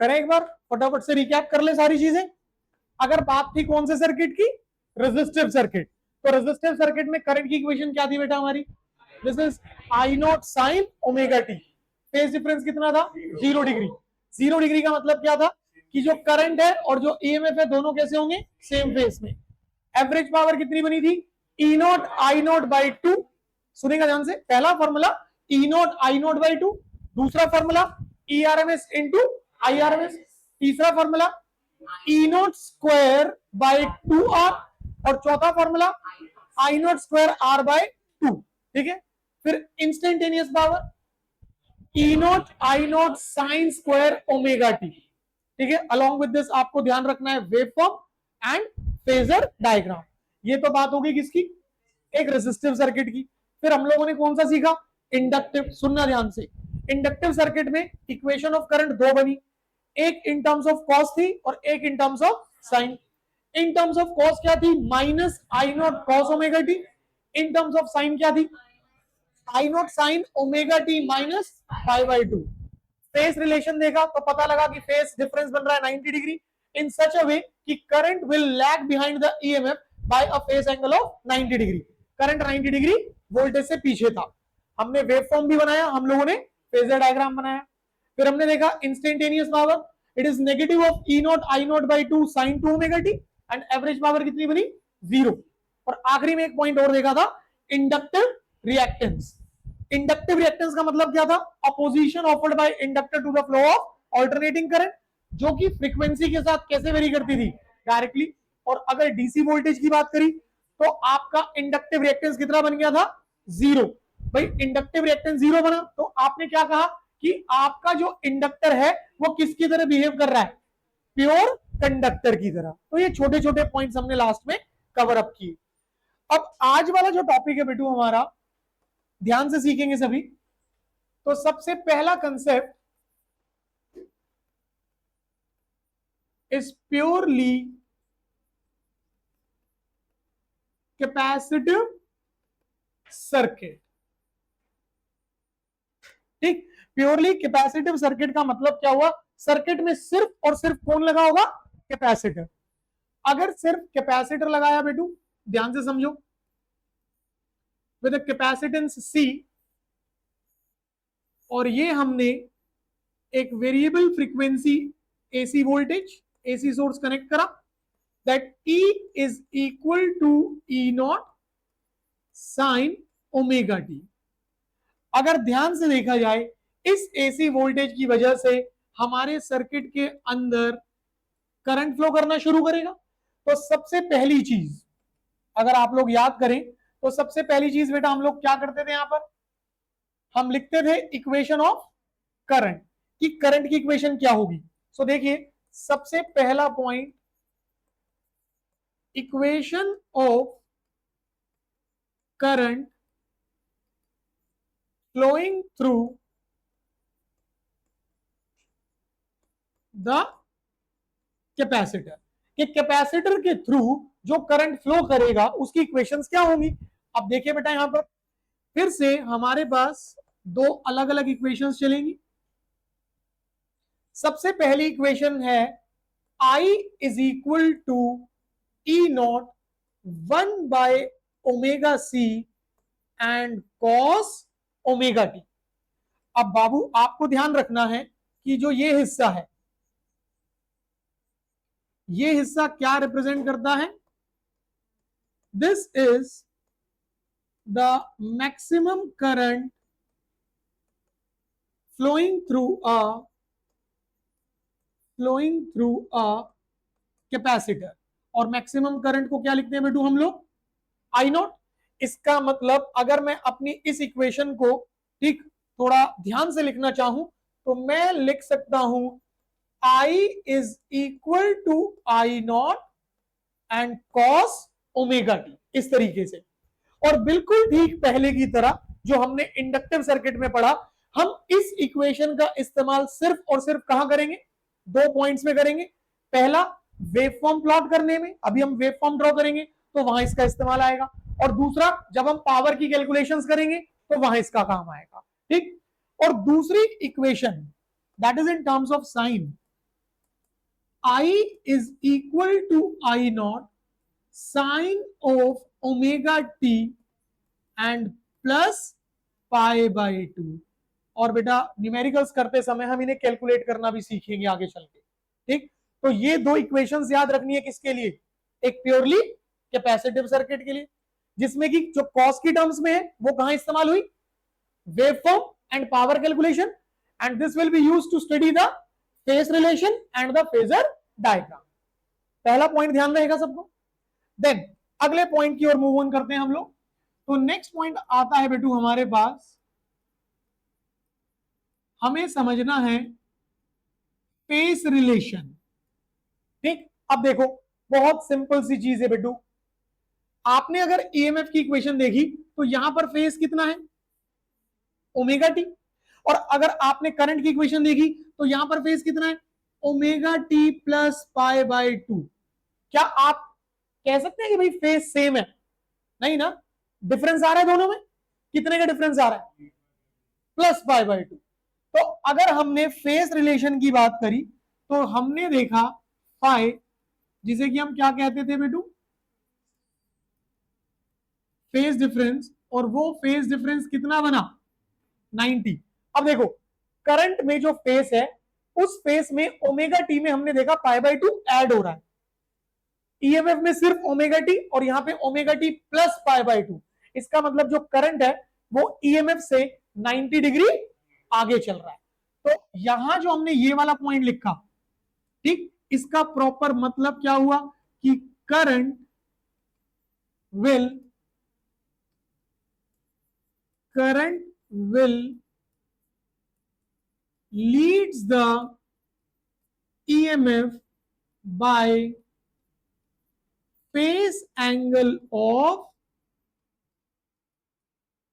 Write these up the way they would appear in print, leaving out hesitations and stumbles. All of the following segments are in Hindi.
करें एक बार फटाफट से रिकैप कर ले सारी चीजें। अगर बात थी कौन से सर्किट की, रेजिस्टिव सर्किट, तो रेजिस्टिव सर्किट में करंट की इक्वेशन क्या थी बेटा हमारी, this is I naught sine omega T. Phase difference कितना था, 0 डिग्री। 0 डिग्री का मतलब क्या था कि जो करंट है और जो ईएमएफ है दोनों कैसे होंगे, सेम फेज में। एवरेज पावर कितनी बनी थी, E naught I naught by two. सुनेगा ध्यान से, पहला formula E naught I naught by two, दूसरा formula E R M S into I R M S, तीसरा formula E naught square by two R, और चौथा formula I naught square R by two. ठीक है, फिर instantaneous power E naught I naught sine square omega T. ठीक है, अलॉन्ग विद दिस आपको ध्यान रखना है wave form and phasor diagram. ये तो बात होगी किसकी, एक रेजिस्टिव सर्किट की। फिर हम लोगों ने कौन सा सीखा, इंडक्टिव। सुनना ध्यान से, इंडक्टिव सर्किट में इक्वेशन ऑफ करंट दो बनी, एक इन टर्म्स ऑफ कॉस थी और एक in terms of sine. In terms of cos क्या थी, minus I naught cos omega T. In terms of sine क्या थी, I naught sine omega T minus pi by two. Phase relation देखा तो पता लगा कि फेस डिफरेंस बन रहा है 90 डिग्री इन सच अ वे कि current will lag behind the EMF bye a face angle of 90 degree. Current 90 degree voltage से पीछे था। हमने वेव फॉर्म भी बनाया, हम लोगों ने फेजर डायग्राम बनाया। फिर हमने देखा instantaneous power, it is negative of E naught I naught by to sign to omega T, and average power कितनी बनी, 0। और आखिरी में एक पॉइंट और देखा था, इंडक्टिव रिएक्टेंस। इंडक्टिव रिएक्टेंस का मतलब क्या था, opposition offered by inductor to the flow of alternating current, जो कि फ्रीक्वेंसी के साथ कैसे वेरी करती थी, डायरेक्टली। और अगर डीसी वोल्टेज की बात करी तो आपका इंडक्टिव रिएक्टेंस कितना बन गया था, 0। भाई इंडक्टिव रिएक्टेंस 0 बना तो आपने क्या कहा कि आपका जो इंडक्टर है वो किसकी तरह बिहेव कर रहा है, प्योर कंडक्टर की तरह। तो ये छोटे छोटे पॉइंट्स हमने लास्ट में कवर अप किए। अब आज वाला जो टॉपिक है बेटू हमारा, ध्यान से सीखेंगे सभी। तो सबसे पहला concept is purely capacitive circuit. ठीक, प्योरली कैपेसिटिव सर्किट का मतलब क्या हुआ, सर्किट में सिर्फ और सिर्फ कौन लगा होगा, कैपेसिटर। अगर सिर्फ कैपेसिटर लगाया बेटू, ध्यान से समझो, विद कैपेसिटेंस C, और ये हमने एक variable frequency AC voltage, AC source connect करा, that E is equal to E naught sine omega T. अगर ध्यान से देखा जाए, इस AC वोल्टेज की वजह से हमारे सर्किट के अंदर करंट फ्लो करना शुरू करेगा। तो सबसे पहली चीज अगर आप लोग याद करें तो सबसे पहली चीज बेटा हम लोग क्या करते थे, यहां पर हम लिखते थे इक्वेशन ऑफ करंट, कि करंट की इक्वेशन क्या होगी। सो देखिए, सबसे पहला point, equation of current flowing through the capacitor, कि कैपेसिटर के थ्रू जो करंट फ्लो करेगा उसकी इक्वेशंस क्या होंगी। अब देखिए बेटा, यहां पर फिर से हमारे पास दो अलग अलग इक्वेशंस चलेंगी। सबसे पहली इक्वेशन है I is equal to E naught 1 by omega C and cos omega T. अब बाबू आपको ध्यान रखना है कि जो ये हिस्सा है, ये हिस्सा क्या रिप्रेजेंट करता है, this is the maximum current flowing through a capacitor. और मैक्सिमम करंट को क्या लिखते हैं बेटू हम लोग, आई नॉट। इसका मतलब अगर मैं अपनी इस इक्वेशन को ठीक थोड़ा ध्यान से लिखना चाहूं तो मैं लिख सकता हूं I is equal to I naught and cos omega T, इस तरीके से। और बिल्कुल ठीक पहले की तरह जो हमने इंडक्टिव सर्किट में पढ़ा, हम इस इक्वेशन का इस्तेमाल सिर्फ और सिर्फ कहां करेंगे, दो पॉइंट्स में करेंगे। पहला वेव फॉर्म प्लॉट करने में, अभी हम वेव फॉर्म ड्रॉ करेंगे तो वहां इसका इस्तेमाल आएगा। और दूसरा जब हम पावर की कैलकुलेशंस करेंगे तो वहां इसका काम आएगा। ठीक, और दूसरी equation that is in terms of sine, I is equal to I naught sine of omega T and plus pi by two. और बेटा न्यूमेरिकल्स करते समय हम इन्हें कैलकुलेट करना भी सीखेंगे आगे चल के। ठीक, तो ये दो इक्वेशंस याद रखनी है किसके लिए, एक प्योरली कैपेसिटिव सर्किट के लिए, जिसमें कि जो कॉस की टर्म्स में है वो कहां इस्तेमाल हुई, waveform and power calculation, and this will be used to study the phase relation and the phasor diagram. पहला पॉइंट ध्यान रहेगा सबको। देन अगले पॉइंट की ओर मूव ऑन करते हैं हम लोग। तो नेक्स्ट पॉइंट आता है बेटू हमारे पास, हमें समझना है फेस रिलेशन। ठीक, अब देखो बहुत सिंपल सी चीज है बेटू, आपने अगर ईएमएफ की इक्वेशन देखी तो यहां पर फेस कितना है, ओमेगा टी, और अगर आपने करंट की इक्वेशन देखी तो यहां पर फेस कितना है, omega T plus pi by to. क्या आप कह सकते हैं कि भाई फेस सेम है, नहीं ना, डिफरेंस आ रहा है दोनों में, कितने का डिफरेंस आ रहा है, प्लस पाई बाई टू। तो अगर हमने फेस रिलेशन की बात करी तो हमने देखा फाई, जिसे कि हम क्या कहते थे बेटू, फेस डिफरेंस, और वो फेस डिफरेंस कितना बना, 90। अब देखो करंट में जो फेस है उस फेस में ओमेगा टी में हमने देखा पाई बाई टू ऐड हो रहा है, ईएमएफ में सिर्फ ओमेगा टी और यहां पे omega T plus pi by to. इसका मतलब जो करंट है वो ईएमएफ से 90 डिग्री आगे चल रहा है। तो यहां जो हमने ये वाला पॉइंट लिखा, ठीक, इसका प्रॉपर मतलब क्या हुआ कि current will leads the EMF by face angle of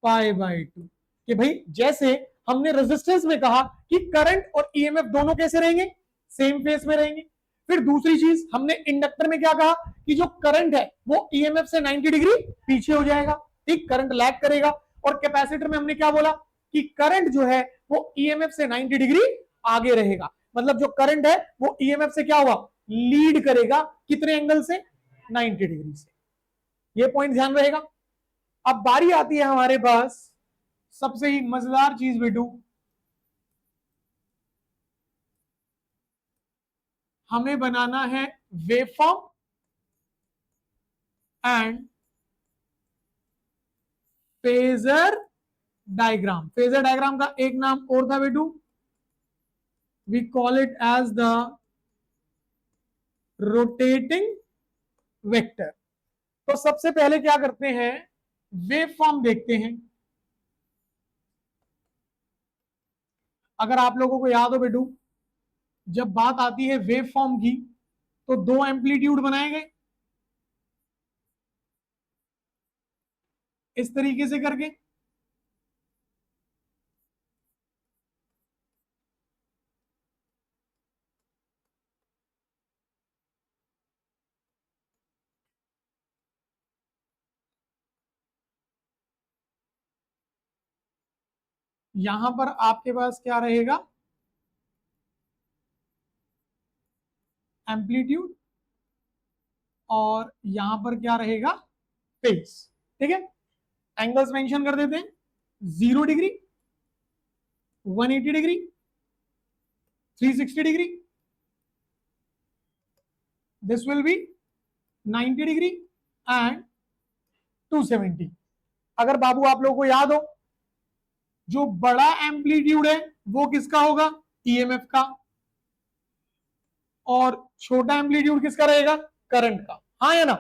pi by to. कि भाई जैसे हमने रेजिस्टेंस में कहा कि करंट और ईएमएफ दोनों कैसे रहेंगे, सेम फेस में रहेंगे। फिर दूसरी चीज हमने इंडक्टर में क्या कहा कि जो करंट है वो ईएमएफ से 90 डिग्री पीछे हो जाएगा, ठीक, करंट लैग करेगा। और कैपेसिटर में हमने क्या बोला कि करंट जो है वो ईएमएफ से 90 डिग्री आगे रहेगा, मतलब जो करंट है वो ईएमएफ से क्या हुआ, लीड करेगा, कितने एंगल से, 90 डिग्री से। ये पॉइंट ध्यान रहेगा। अब बारी आती है हमारे पास सबसे ही मजेदार चीज बेटू, हमें बनाना है waveform and phasor diagram. Phasor diagram का एक नाम और था बेटू, we call it as the rotating vector. तो सबसे पहले क्या करते हैं, वेवफॉर्म देखते हैं। अगर आप लोगों को याद हो बेटू, जब बात आती है वेवफॉर्म की तो दो एम्पलीट्यूड बनाए गए इस तरीके से करके, यहां पर आपके पास क्या रहेगा, एम्पलीट्यूड, और यहां पर क्या रहेगा, फेस। ठीक है, एंगल्स मेंशन कर देते हैं, 0 degree, 180 degree, 360 degree, this will B 90 degree and 270। अगर बाबू आप लोगों को याद हो, जो बड़ा एम्पलीट्यूड है वो किसका होगा, ईएमएफ का, और छोटा एम्पलीट्यूड किसका रहेगा, करंट का, हाँ या ना।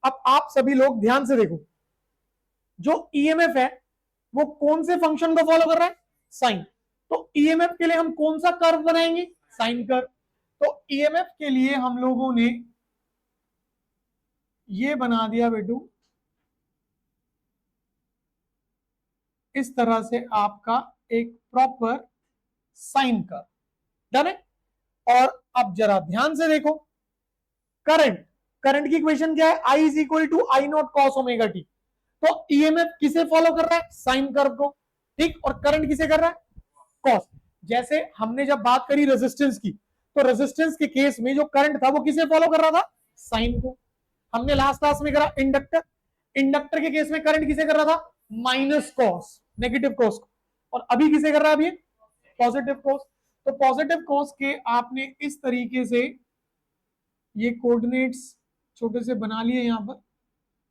अब आप सभी लोग ध्यान से देखो, जो ईएमएफ है वो कौन से फंक्शन को फॉलो कर रहा है, साइन। तो ईएमएफ के लिए हम कौन सा कर्व बनाएंगे, साइन कर्व। तो ईएमएफ के लिए हम लोगों ने ये बना दिया बेटू, इस तरह से आपका एक प्रॉपर साइन कर्व, डन है। और अब जरा ध्यान से देखो, करंट, करंट की इक्वेशन क्या है, I is equal to I naught cos omega T. तो ईएमएफ किसे फॉलो कर रहा है, साइन कर्व को, ठीक, और करंट किसे कर रहा है, कॉस। जैसे हमने जब बात करी रेजिस्टेंस की, तो रेजिस्टेंस के केस में जो करंट था वो किसे फॉलो कर रहा था, साइन को। हमने लास्ट क्लास में करा इंडक्टर, इंडक्टर के केस में करंट किसे कर रहा था, माइनस कॉस, नेगेटिव कॉस को, और अभी किसे कर रहा है, अभी पॉजिटिव कॉस। तो पॉजिटिव कॉस के आपने इस तरीके से ये कोऑर्डिनेट्स छोटे से बना लिए यहां पर,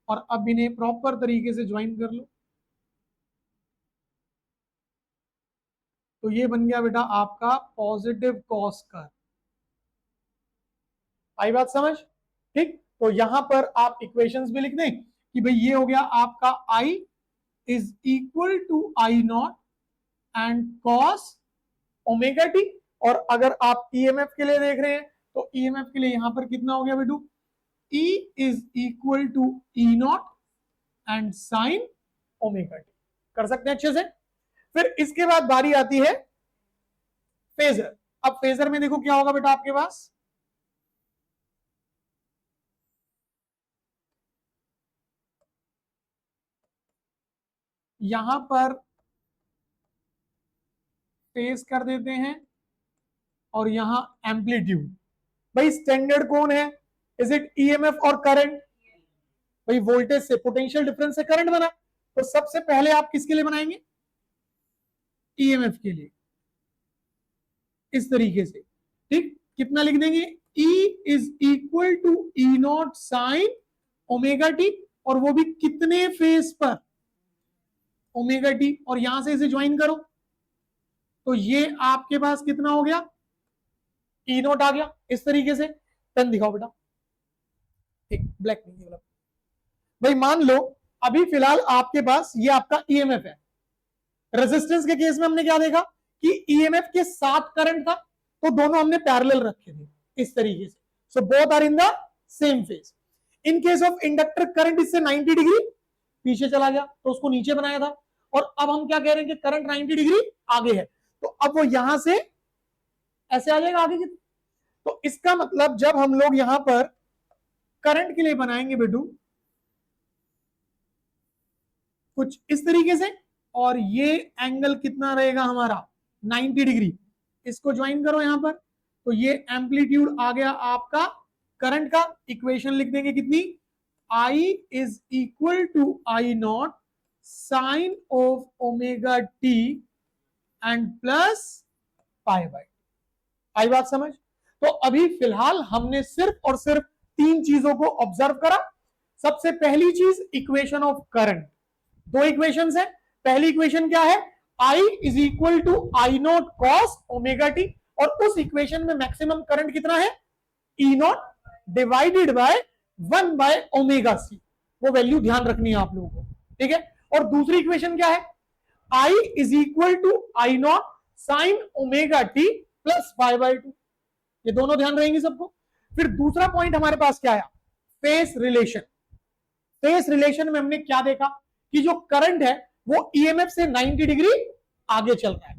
और अब इन्हें प्रॉपर तरीके से ज्वाइन कर लो। तो ये बन गया बेटा आपका पॉजिटिव कॉस कर्व। आई बात समझ, ठीक। तो यहां पर आप इक्वेशंस भी लिख दें कि भाई ये हो गया आपका I is equal to I naught and cos omega T. और अगर आप ईएमएफ के लिए देख रहे हैं तो ईएमएफ के लिए यहां पर कितना हो गया बेटू, E is equal to E naught and sine omega T. कर सकते हैं अच्छे से। फिर इसके बाद बारी आती है फेजर। अब फेजर में देखो क्या होगा बेटा आपके पास, यहां पर फेस कर देते हैं और यहां एम्पलीट्यूड। भाई स्टैंडर्ड कौन है, इज इट ईएमएफ और करंट, भाई वोल्टेज से पोटेंशियल डिफरेंस से करंट बना, तो सबसे पहले आप किसके लिए बनाएंगे, ईएमएफ के लिए, इस तरीके से, ठीक। कितना लिख देंगे, E is equal to E naught sine omega T, और वो भी कितने फेज पर, ओमेगा टी, और यहां से इसे ज्वाइन करो तो ये आपके पास कितना हो गया, ई नॉट आ गया। इस तरीके से पेन दिखाओ बेटा, एक ब्लैक नहीं वाला। भाई मान लो अभी फिलहाल आपके पास ये आपका ईएमएफ है। रेजिस्टेंस के केस में हमने क्या देखा कि ईएमएफ के साथ करंट था, तो दोनों हमने पैरेलल रखे थे इस तरीके से, so both are in the same phase. In case of inductor current इससे 90 डिग्री पीछे चला गया तो उसको नीचे बनाया था, और अब हम क्या कह रहे हैं कि करंट 90 डिग्री आगे है, तो अब वो यहां से ऐसे आ जाएगा आगे की। तो इसका मतलब जब हम लोग यहां पर करंट के लिए बनाएंगे बेटू कुछ इस तरीके से, और ये एंगल कितना रहेगा हमारा 90 डिग्री, इसको ज्वाइन करो यहां पर, तो ये एम्पलीट्यूड आ गया आपका करंट का। इक्वेशन लिख देंगे कितनी, I is equal to I naught sine of omega T and plus pi by. आई बात समझ। तो अभी फिलहाल हमने सिर्फ और सिर्फ तीन चीजों को ऑब्जर्व करा। सबसे पहली चीज इक्वेशन ऑफ करंट, दो इक्वेशंस है। पहली इक्वेशन क्या है, I is equal to I naught cos omega T, और उस इक्वेशन में मैक्सिमम करंट कितना है, E naught divided by 1 by omega C. वो वैल्यू ध्यान रखनी है आप लोगों को, ठीक है। और दूसरी इक्वेशन क्या है, I is equal to I naught sine omega T plus pi by 2। ये दोनों ध्यान रहेंगे सबको। फिर दूसरा पॉइंट हमारे पास क्या आया, फेस रिलेशन। फेस रिलेशन में हमने क्या देखा कि जो करंट है वो ईएमएफ से 90 डिग्री आगे चल रहा है,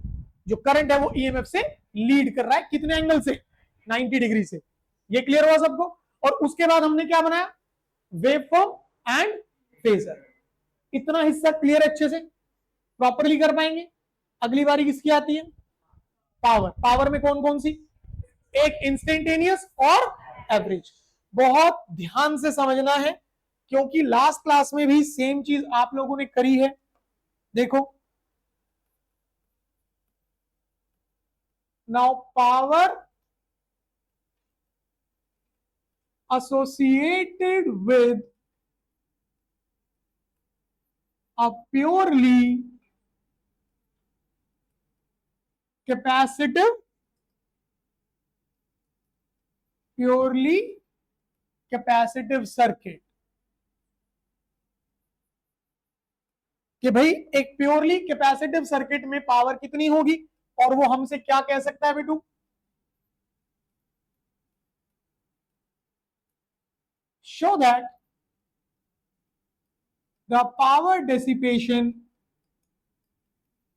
जो करंट है वो ईएमएफ से लीड कर रहा है, कितने एंगल से, 90 डिग्री से। ये क्लियर हुआ सबको। और उसके बाद हमने क्या बनाया, वेवफॉर्म एंड फेजर। इतना हिस्सा क्लियर अच्छे से प्रॉपरली कर पाएंगे। अगली बारी किसकी आती है, पावर। पावर में कौन कौन सी, एक इंस्टेंटेनियस और एवरेज। बहुत ध्यान से समझना है क्योंकि लास्ट क्लास में भी सेम चीज आप लोगों ने करी है। देखो now power associated with a purely capacitive circuit, कि भाई एक प्योरली कैपेसिटिव सर्किट में पावर कितनी होगी, और वो हमसे क्या कह सकता है बेटू, show that the power dissipation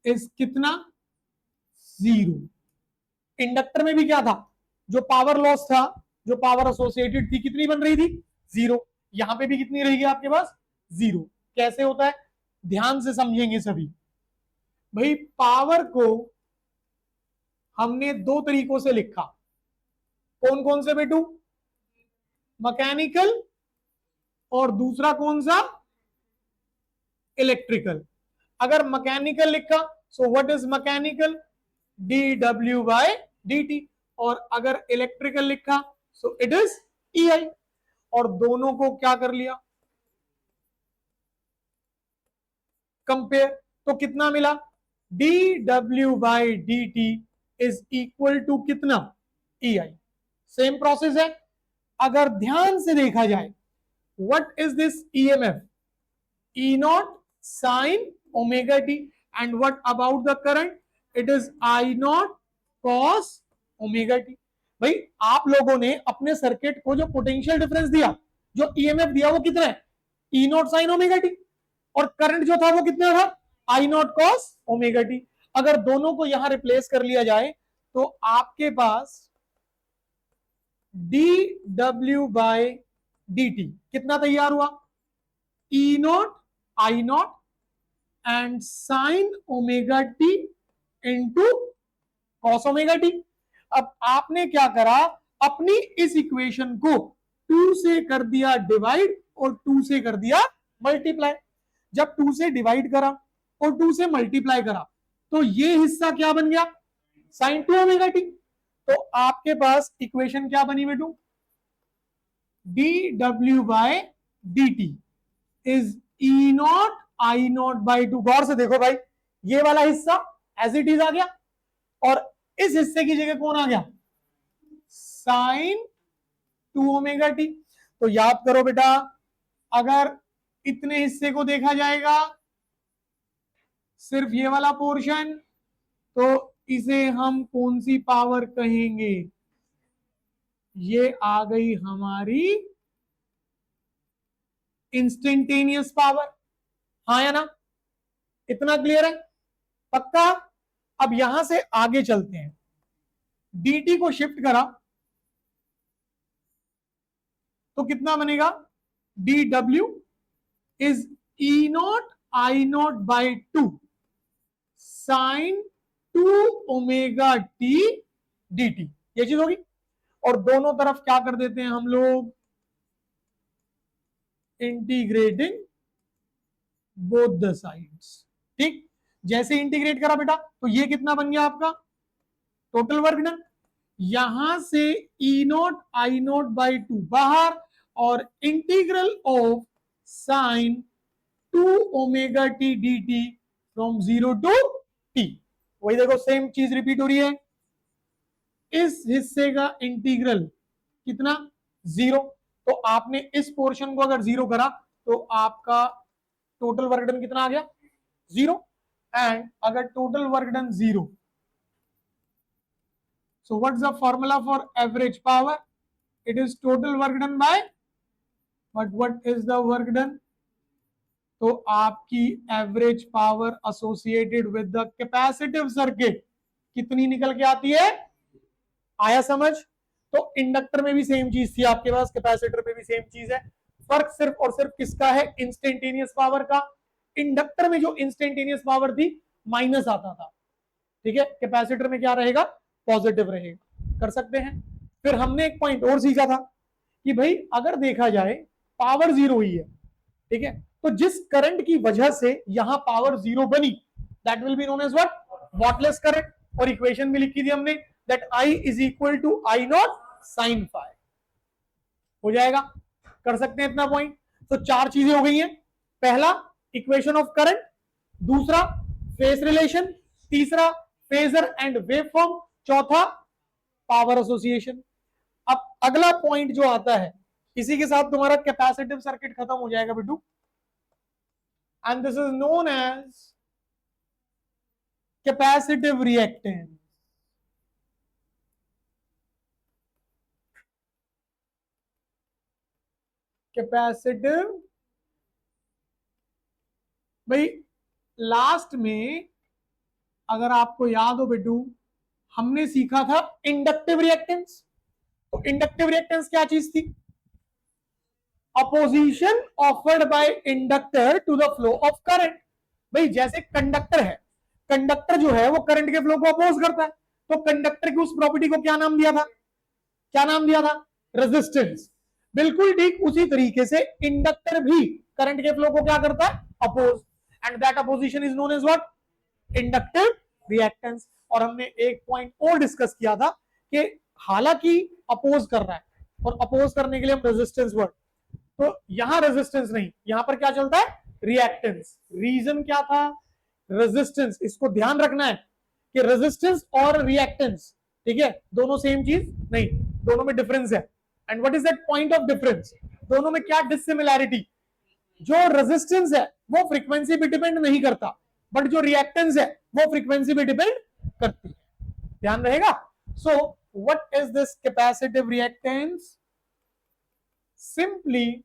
is कितना, 0। इंडक्टर में भी क्या था, जो पावर लॉस था, जो पावर एसोसिएटेड थी, कितनी बन रही थी, 0। यहां पे भी कितनी रहेगी आपके पास, 0। कैसे होता है, ध्यान से समझेंगे सभी। भाई पावर को हमने दो तरीकों से लिखा, कौन कौन से बेटू? मैकेनिकल और दूसरा कौन सा? इलेक्ट्रिकल। अगर मैकेनिकल लिखा so what is mechanical? dw by dt। और अगर इलेक्ट्रिकल लिखा सो इट इज ei। और दोनों को क्या कर लिया? कंपेयर। तो कितना मिला? dw by dt is equal to कितना? ei। सेम प्रोसेस है। अगर ध्यान से देखा जाए what is this EMF? E naught sine omega T. And what about the current? It is I naught cos omega T. भाई आप लोगों ने अपने सर्किट को जो पोटेंशियल डिफरेंस दिया, जो ईएमएफ दिया, वो कितना है? E naught sine omega T. और करंट जो था वो कितना था? आई नॉट कॉस ओमेगा टी। अगर दोनों को यहां रिप्लेस कर लिया जाए तो आपके पास dw बाय dt कितना तैयार हुआ? E naught I naught and sine omega T into cos omega T. अब आपने क्या करा? अपनी इस इक्वेशन को 2 से कर दिया डिवाइड और 2 से कर दिया मल्टीप्लाई। जब 2 से डिवाइड करा और 2 से मल्टीप्लाई करा तो ये हिस्सा क्या बन गया? Sine 2 omega T. तो आपके पास इक्वेशन क्या बनी बेटू? dw by dt is E naught I naught by 2। गौर से देखो भाई, ये वाला हिस्सा एज इट इज आ गया और इस हिस्से की जगह कौन आ गया? Sine 2 omega T. तो याद करो बेटा, अगर इतने हिस्से को देखा जाएगा, सिर्फ ये वाला पोर्शन, तो इसे हम कौन सी पावर कहेंगे? ये आ गई हमारी इंस्टेंटेनियस पावर। हाँ या ना? इतना क्लियर है? पक्का? अब यहां से आगे चलते हैं। dt को शिफ्ट करा तो कितना बनेगा? dw is E naught I naught by 2 sine 2 omega T dt। ये चीज होगी। और दोनों तरफ क्या कर देते हैं हम लोग? Integrating both the sides. ठीक, जैसे इंटीग्रेट करा बेटा तो ये कितना बन गया आपका? Total work done. यहां से E naught I naught by 2 बाहर और integral of sine 2 omega T D T from 0 to T. वही देखो, सेम चीज रिपीट हो रही है। इस हिस्से का इंटीग्रल कितना? 0। तो आपने इस पोर्शन को अगर 0 करा तो आपका टोटल वर्क डन कितना आ गया? 0। एंड अगर total work done 0, so what's the formula for average power? It is total work done by, but what is the work done? तो आपकी average power associated with the capacitive circuit कितनी निकल के आती है? आया समझ? तो इंडक्टर में भी सेम चीज थी आपके पास, कैपेसिटर में भी सेम चीज है। फर्क सिर्फ और सिर्फ किसका है? इंस्टेंटेनियस पावर का। इंडक्टर में जो इंस्टेंटेनियस पावर थी माइनस आता था, ठीक है। कैपेसिटर में क्या रहेगा? पॉजिटिव रहेगा। कर सकते हैं। फिर हमने एक पॉइंट और सीखा था कि भाई अगर देखा जाए पावर 0 ही है, ठीक है, तो जिस करंट की वजह से यहां पावर 0 बनी that will be known as what? Wattless current. और इक्वेशन भी लिखी थी हमने that I is equal to I naught sine phi. हो जाएगा? कर सकते हैं इतना पॉइंट। तो 4 चीजें हो गई हैं। पहला इक्वेशन ऑफ करंट, दूसरा फेस रिलेशन, तीसरा फेजर एंड वेवफॉर्म, चौथा पावर एसोसिएशन। अब अगला पॉइंट जो आता है, इसी के साथ तुम्हारा कैपेसिटिव सर्किट खत्म हो जाएगा बेटू। And this is known as capacitive reactance. Capacitive, भाई लास्ट में अगर आपको याद हो बेटू, हमने सीखा था इंडक्टिव रिएक्टेंस। तो इंडक्टिव रिएक्टेंस क्या चीज थी? Opposition offered by inductor to the flow of current. भाई जैसे कंडक्टर है, कंडक्टर जो है वो करंट के फ्लो को अपोज करता है, तो कंडक्टर की उस प्रॉपर्टी को क्या नाम दिया था? क्या नाम दिया था? रेजिस्टेंस। बिल्कुल ठीक उसी तरीके से इंडक्टर भी करंट के फ्लो को क्या करता है? Oppose, and that opposition is known as what? Inductive reactance. और हमने एक पॉइंट और डिस्कस किया था कि हालांकि अपोज कर रहा है और अपोज करने के लिए हम रेजिस्टेंस वर्ड, तो यहां रेजिस्टेंस नहीं, यहां पर क्या चलता है? रिएक्टेंस। रीजन क्या था? रेजिस्टेंस, इसको ध्यान रखना है कि रेजिस्टेंस और रिएक्टेंस, ठीक है, दोनों सेम चीज नहीं, दोनों में डिफरेंस है। And what is that point of difference? दोनों में क्या डिसिमिलैरिटी? जो रेजिस्टेंस है वो फ्रीक्वेंसी पे डिपेंड नहीं करता, बट जो रिएक्टेंस है वो फ्रीक्वेंसी पे डिपेंड करती है। ध्यान रहेगा। सो what is this capacitive reactance? Simply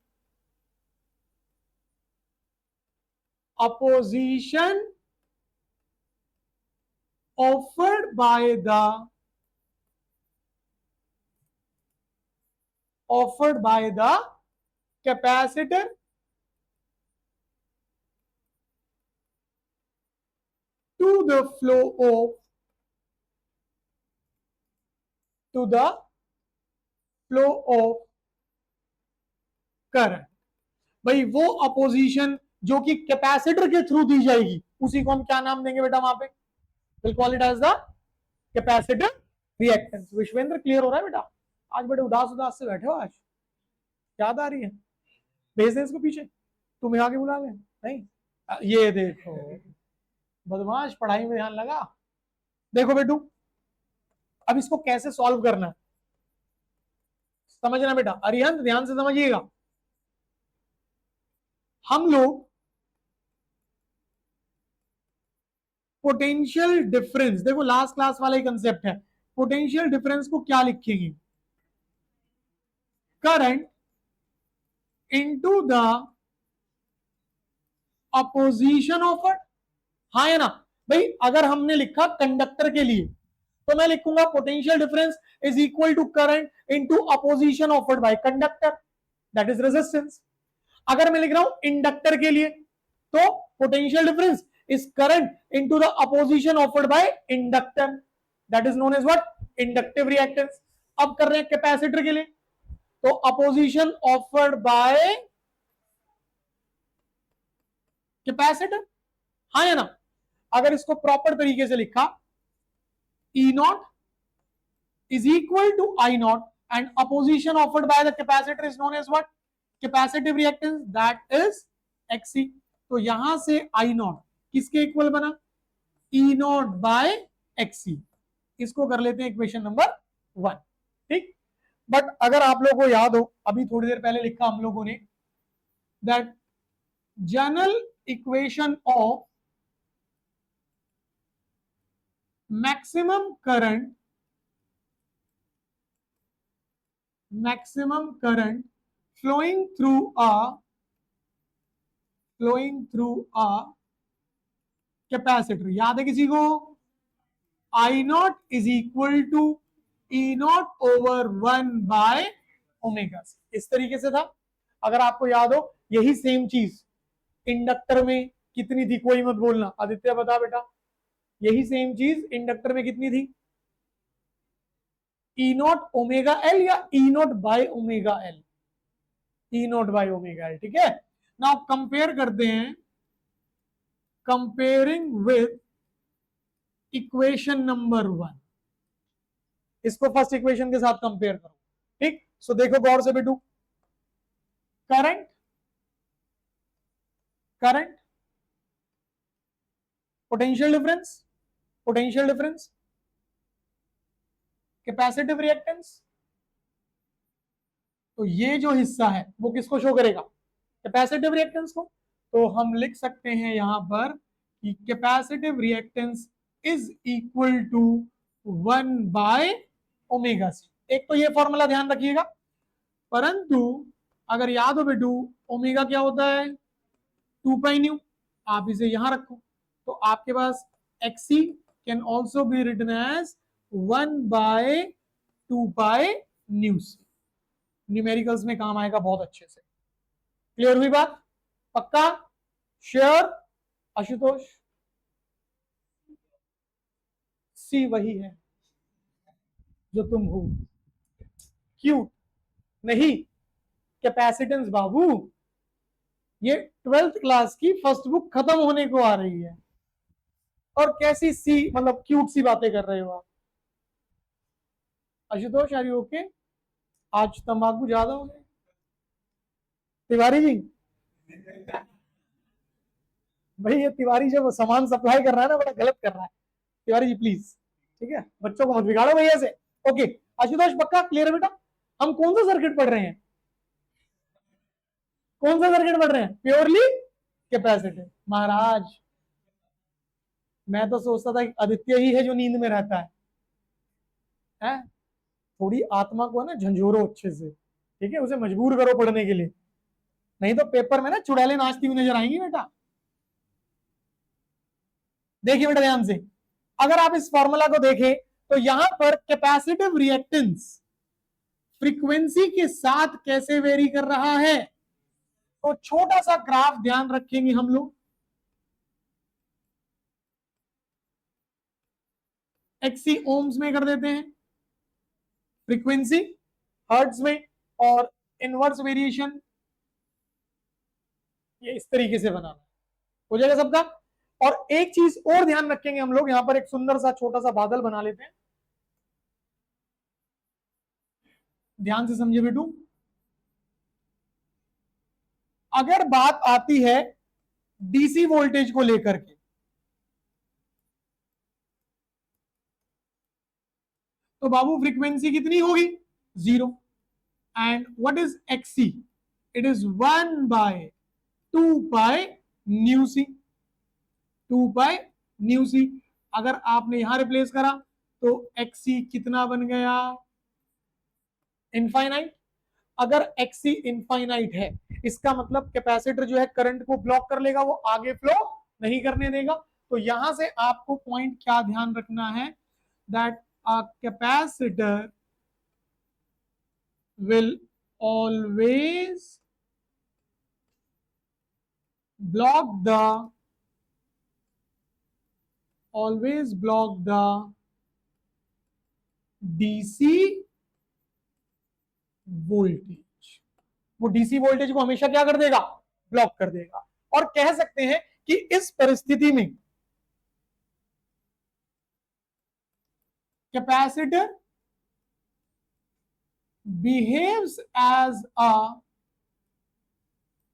opposition offered by the capacitor to the flow of current. भाई वो अपोजिशन जो कि कैपेसिटर के थ्रू दी जाएगी उसी को हम क्या नाम देंगे बेटा? वहां पे will call it as the capacitor reactance. Vishwendra clear हो रहा है बेटा? आज बड़े उदास उदास से बैठे हो, आज याद आ रही है? भेज दे इसको पीछे, तुम्हें आगे बुला ले। नहीं, ये देखो बदमाश, पढ़ाई में ध्यान लगा। देखो बेटू, अब इसको कैसे सॉल्व करना है समझना बेटा। अरिहंत ध्यान से समझिएगा। हम लोग पोटेंशियल डिफरेंस, देखो लास्ट क्लास वाला ही कंसेप्ट है, पोटेंशियल डिफरेंस को क्या लिखेंगे? Current into the opposition of it. हाँ है ना भाई? अगर हमने लिखा कंडक्टर के लिए तो मैं लिखूंगा potential difference is equal to current into opposition offered by conductor, that is resistance. अगर मैं लिख रहा हूं इंडक्टर के लिए तो potential difference is current into the opposition offered by inductor, that is known as what? Inductive reactance. अब कर रहे हैं कैपेसिटर के लिए तो अपोजिशन ऑफर्ड बाय कैपेसिटर। हाँ है ना? अगर इसको प्रॉपर तरीके से लिखा, ई not is equal to I naught and opposition offered by the capacitor is known as what? Capacitive reactance, that is Xc। तो यहां से I naught किसके इक्वल बना? E naught by Xc। इसको कर लेते हैं इक्वेशन नंबर 1, ठीक। बट अगर आप लोगों को याद हो, अभी थोड़ी देर पहले लिखा हम लोगों ने that general equation of maximum current flowing through a capacitor, याद है किसी को? I naught is equal to E naught over 1 by omega c। इस तरीके से था। अगर आपको याद हो, यही सेम चीज इंडक्टर में कितनी थी? कोई मत बोलना, आदित्य बता बेटा। यही सेम चीज इंडक्टर में कितनी थी? ई नॉट ओमेगा एल या E naught by omega L? E naught by omega L, ठीक है। नाउ कंपेयर करते हैं, कंपेयरिंग विथ इक्वेशन नंबर 1। इसको फर्स्ट इक्वेशन के साथ कंपेयर करो, ठीक। सो देखो गौर से बेटू, current potential difference capacitive reactance. तो ये जो हिस्सा है वो किसको शो करेगा? कैपेसिटिव रिएक्टेंस को। तो हम लिख सकते हैं यहां पर कि capacitive reactance is equal to 1 by omega C. एक तो ये फॉर्मूला ध्यान रखिएगा, परंतु अगर याद हो बेटू, ओमेगा क्या होता है? 2 पाई न्यू। आप इसे यहां रखो तो आपके पास XC can also be written as 1 by 2 pi nu C. Numericals में काम आएगा बहुत अच्छे से। क्लियर हुई बात? पक्का? श्योर? आशुतोष, सी वही है जो तुम हो। क्यूट नहीं, कैपेसिटेंस बाबू। ये 12th क्लास की फर्स्ट बुक खत्म होने को आ रही है और कैसी सी मतलब क्यूट सी बातें कर रहे हो आप। Ashutosh are you okay? आज तंबाकू ज्यादा हो गए तिवारी जी? भाई ये तिवारी जब सामान सप्लाई कर रहा है ना बड़ा गलत कर रहा है। तिवारी जी प्लीज, ठीक है, बच्चों को मत बिगाड़ो भैया से। ओके आशुतोष पक्का क्लियर है बेटा? हम कौन सा सर्किट पढ़ रहे हैं? कौन सा सर्किट पढ़ रहे हैं? Purely capacitive. महाराज मैं तो सोचता था कि आदित्य ही है जो नींद में रहता है? थोड़ी आत्मा को ना झंझोरो अच्छे से, ठीक है, उसे मजबूर करो पढ़ने के लिए, नहीं तो पेपर में ना चुड़ैलें नाचती हुई नजर आएंगी बेटा। देखिए बेटा ध्यान से, अगर आप इस फॉर्मूला को देखें तो यहां पर कैपेसिटिव रिएक्टेंस फ्रीक्वेंसी के साथ कैसे वेरी कर रहा है, तो छोटा सा ग्राफ ध्यान रखेंगे हम लोग। एक्सी ओम्स में कर देते हैं फ्रीक्वेंसी, हर्ट्ज में, और इनवर्स वेरिएशन ये इस तरीके से बनाना हो जाएगा सबका। और एक चीज और ध्यान रखेंगे हम लोग, यहां पर एक सुंदर सा छोटा सा बादल बना लेते हैं, ध्यान से समझे बेटू। अगर बात आती है डीसी वोल्टेज को लेकर के, तो बाबू फ्रीक्वेंसी कितनी होगी? 0। And what is XC? It is 1/2 pi nu C, 2 pi nu C. अगर आपने यहां रिप्लेस करा तो एक्सी कितना बन गया? इनफाइनाइट। अगर एक्सी इनफाइनाइट है इसका मतलब कैपेसिटर जो है करंट को ब्लॉक कर लेगा, वो आगे फ्लो नहीं करने देगा। तो यहां से आपको पॉइंट क्या ध्यान रखना है, that a capacitor will always block the DC voltage. वो डीसी वोल्टेज को हमेशा क्या कर देगा? ब्लॉक कर देगा। और कह सकते हैं कि इस परिस्थिति में capacitor behaves as a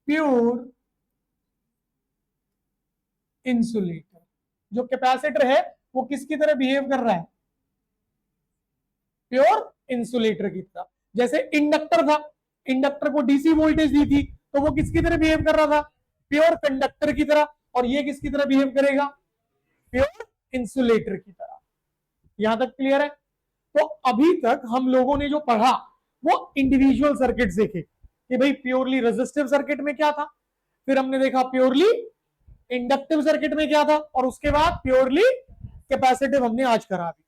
pure insulator। जो कैपेसिटर है वो किसकी तरह बिहेव कर रहा है? प्योर इंसुलेटर की तरह। जैसे इंडक्टर था, इंडक्टर को डीसी वोल्टेज दी थी तो वो किसकी तरह बिहेव कर रहा था? प्योर कंडक्टर की तरह। और ये किसकी तरह बिहेव करेगा? प्योर इंसुलेटर की तरह। यहां तक क्लियर है? तो अभी तक हम लोगों ने जो पढ़ा वो इंडिविजुअल सर्किट देखे कि भाई प्योरली रेजिस्टिव सर्किट में क्या था, फिर हमने देखा प्योरली इंडक्टिव सर्किट में क्या था, और उसके बाद प्योरली कैपेसिटिव हमने आज करा दी।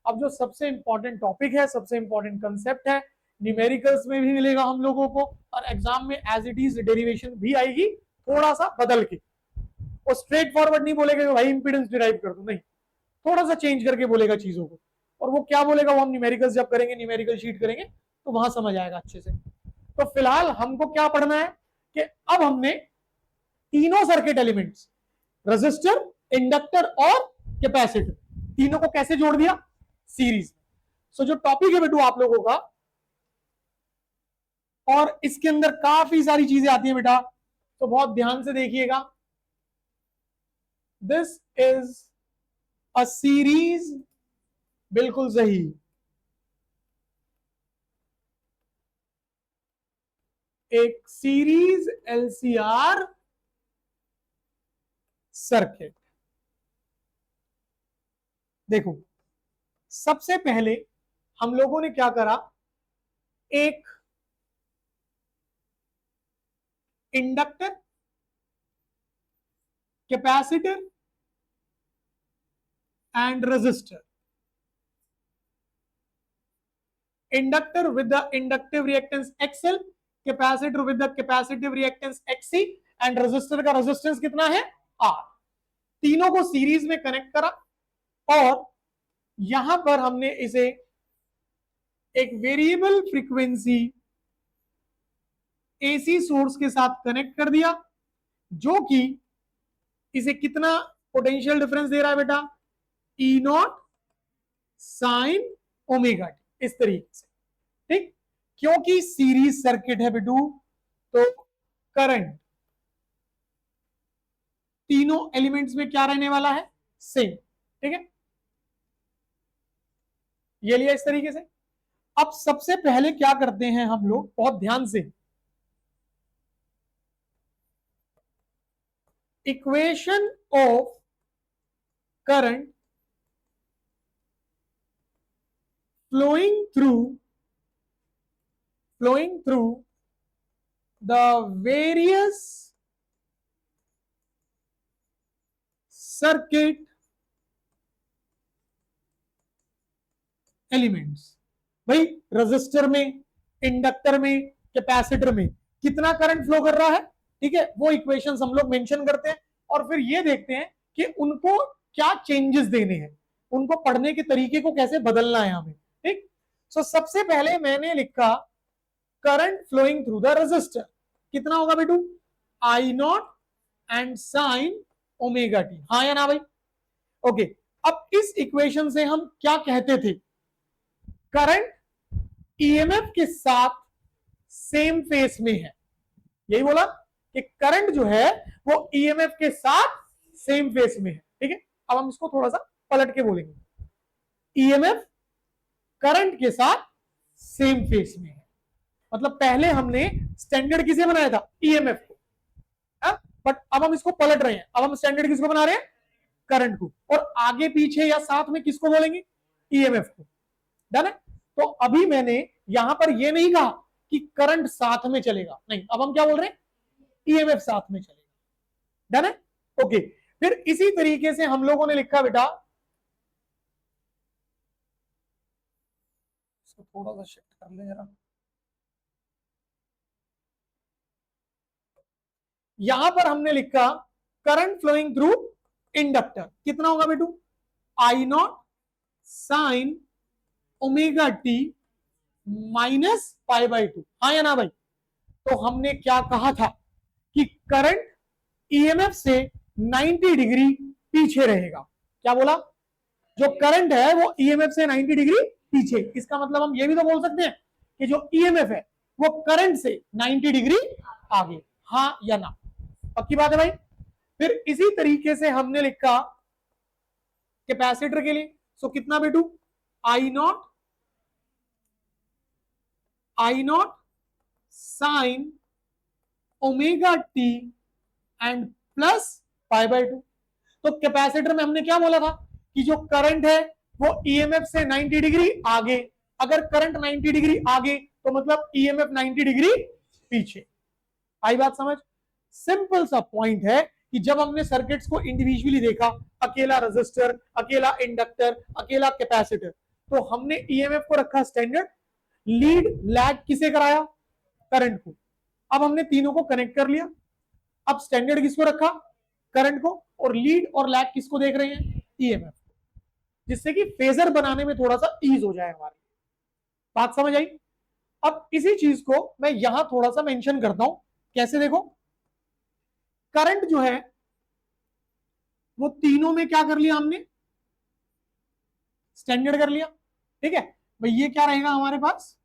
अब जो सबसे इंपॉर्टेंट टॉपिक है, सबसे इंपॉर्टेंट कंसेप्ट है, न्यूमेरिकल्स में भी मिलेगा हम लोगों को, और एग्जाम में एज इट इज डेरिवेशन भी आएगी थोड़ा सा बदल के। वो स्ट्रेट फॉरवर्ड नहीं बोलेगा कि भाई इंपीडेंस डिराइव कर दो, नहीं, थोड़ा सा चेंज करके बोलेगा चीजों को। और वो क्या बोलेगा वो हम न्यूमेरिकल्स जब करेंगे, न्यूमेरिकल शीट करेंगे तो वहां समझ आएगा अच्छे से। तो फिलहाल हमको क्या पढ़ना है कि अब हमने तीनों सर्किट एलिमेंट्स, रेजिस्टर, इंडक्टर और कैपेसिटर, तीनों को कैसे जोड़ दिया? सीरीज। सो जो टॉपिक है बेटू आप लोगों का, और इसके अंदर काफी सारी चीजें आती है बेटा, तो बहुत ध्यान से देखिएगा। दिस इज अ सीरीज, बिल्कुल सही, एक सीरीज एलसीआर सर्किट। देखो सबसे पहले हम लोगों ने क्या करा, एक inductor, capacitor and resistor. Inductor with the inductive reactance XL, capacitor with the capacitive reactance XC, and resistor का रेजिस्टेंस कितना है? आर। तीनों को सीरीज में कनेक्ट करा और यहां पर हमने इसे एक वेरिएबल फ्रीक्वेंसी एसी सोर्स के साथ कनेक्ट कर दिया, जो कि इसे कितना पोटेंशियल डिफरेंस दे रहा है बेटा, ई नॉट साइन ओमेगा टी, इस तरीके से। ठीक, क्योंकि सीरीज सर्किट है बेटू, तो करंट तीनों एलिमेंट्स में क्या रहने वाला है, सेम। ठीक है, ये लिया इस तरीके से। अब सबसे पहले क्या करते हैं हम लोग, बहुत ध्यान से, equation of current flowing through the various circuit elements. भाई रजिस्टर में, इंडक्टर में, कैपेसिटर में कितना करंट फ्लो कर रहा है, ठीक है, वो इक्वेशंस हम लोग मेंशन करते हैं और फिर ये देखते हैं कि उनको क्या चेंजेस देने हैं, उनको पढ़ने के तरीके को कैसे बदलना है हमें। ठीक, सो सबसे पहले मैंने लिखा current flowing through the resistor, कितना होगा बेटू, I naught and sine omega T, हाँ या ना भाई। ओके, अब इस इक्वेशन से हम क्या कहते थे, करंट ईएमएफ के साथ सेम फेस में है, यही बोला कि करंट जो है वो ईएमएफ के साथ सेम फेस में है। ठीक है, अब हम इसको थोड़ा सा पलट के बोलेंगे, ईएमएफ करंट के साथ सेम फेस में है, मतलब पहले हमने स्टैंडर्ड किसे बनाया था, ईएमएफ को, बट अब हम इसको पलट रहे हैं, अब हम स्टैंडर्ड किसको बना रहे हैं, करंट को, और आगे पीछे या साथ में किसको बोलेंगे, ईएमएफ को। डन है, तो अभी मैंने यहां पर यह नहीं कहा कि करंट साथ में चलेगा, नहीं, अब हम क्या बोल रहे हैं, ईएमएफ साथ में चलेगा। डन है, ओके। फिर इसी तरीके से हम लोगों ने लिखा बेटा, इसको थोड़ा सा शिफ्ट कर ले जरा, यहां पर हमने लिखा करंट फ्लोइंग थ्रू इंडक्टर, कितना होगा बेटू, I naught sine omega T minus pi by two, हाँ या ना भाई। तो हमने क्या कहा था कि करंट ईएमएफ से 90 डिग्री पीछे रहेगा, क्या बोला, जो करंट है वो ईएमएफ से 90 डिग्री पीछे, इसका मतलब हम ये भी तो बोल सकते हैं कि जो ईएमएफ है वो करंट से 90 डिग्री आगे, हाँ या ना, पक्की बात है भाई। फिर इसी तरीके से हमने लिखा कैपेसिटर के लिए, सो कितना बेटू, I naught sine omega T and plus pi by two. तो कैपेसिटर में हमने क्या बोला था कि जो करंट है वो ईएमएफ से 90 डिग्री आगे, अगर करंट 90 डिग्री आगे तो मतलब ईएमएफ 90 डिग्री पीछे। आई बात समझ, सिंपल सा पॉइंट है कि जब हमने सर्किट्स को इंडिविजुअली देखा, अकेला रेजिस्टर, अकेला इंडक्टर, अकेला कैपेसिटर, तो हमने ईएमएफ को रखा स्टैंडर्ड, लीड लैग किसे कराया, करंट को। अब हमने तीनों को कनेक्ट कर लिया, अब स्टैंडर्ड किसको रखा, करंट को, और लीड और लैग किसको देख रहे हैं, ईएमएफ, जिससे कि फेजर बनाने में थोड़ा सा ईज हो जाए हमारी। बात समझ आई। अब इसी चीज को मैं यहां थोड़ा सा मेंशन करता हूं, कैसे, देखो करंट जो है वो तीनों में क्या कर लिया हमने, स्टैंडर्ड कर लिया। ठीक है भाई, ये क्या रहेगा हमारे पास,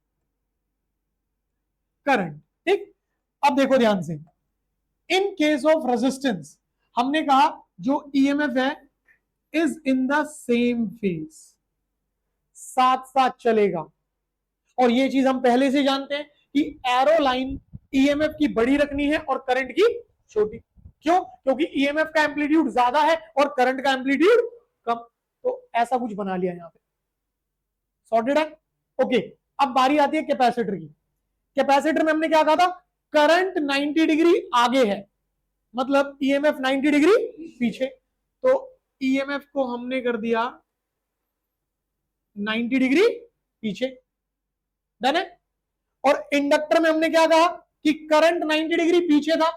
करंट। ठीक, अब देखो ध्यान से, इन केस ऑफ रेजिस्टेंस हमने कहा जो ईएमएफ है is in the same phase, साथ साथ चलेगा, और ये चीज हम पहले से जानते हैं कि एरो लाइन ईएमएफ की बड़ी रखनी है और करंट की छोटी, क्यों, क्योंकि ईएमएफ का एम्पलीट्यूड ज्यादा है और करंट का एम्पलीट्यूड कम, तो ऐसा कुछ बना लिया यहां पे, सॉर्टेड है। ओके, अब बारी आती है कैपेसिटर की। कैपेसिटर में हमने क्या कहा था, करंट 90 डिग्री आगे है, मतलब ईएमएफ 90 डिग्री पीछे, तो ईएमएफ को हमने कर दिया 90 डिग्री पीछे। डन है, और इंडक्टर में हमने क्या कहा कि करंट 90 डिग्री पीछे था,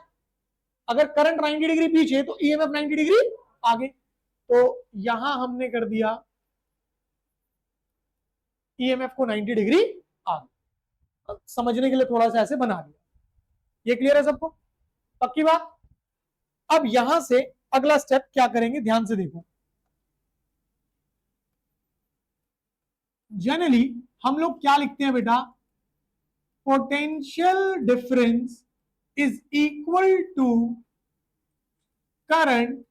अगर करंट 90 डिग्री पीछे तो ईएमएफ 90 डिग्री आगे, तो यहां हमने कर दिया ईएमएफ को 90 डिग्री आगे। समझने के लिए थोड़ा सा ऐसे बना दिया। ये क्लियर है सबको? पक्की बात? अब यहां से अगला स्टेप क्या करेंगे, ध्यान से देखो। जनरली हम लोग क्या लिखते हैं बेटा, potential difference is equal to current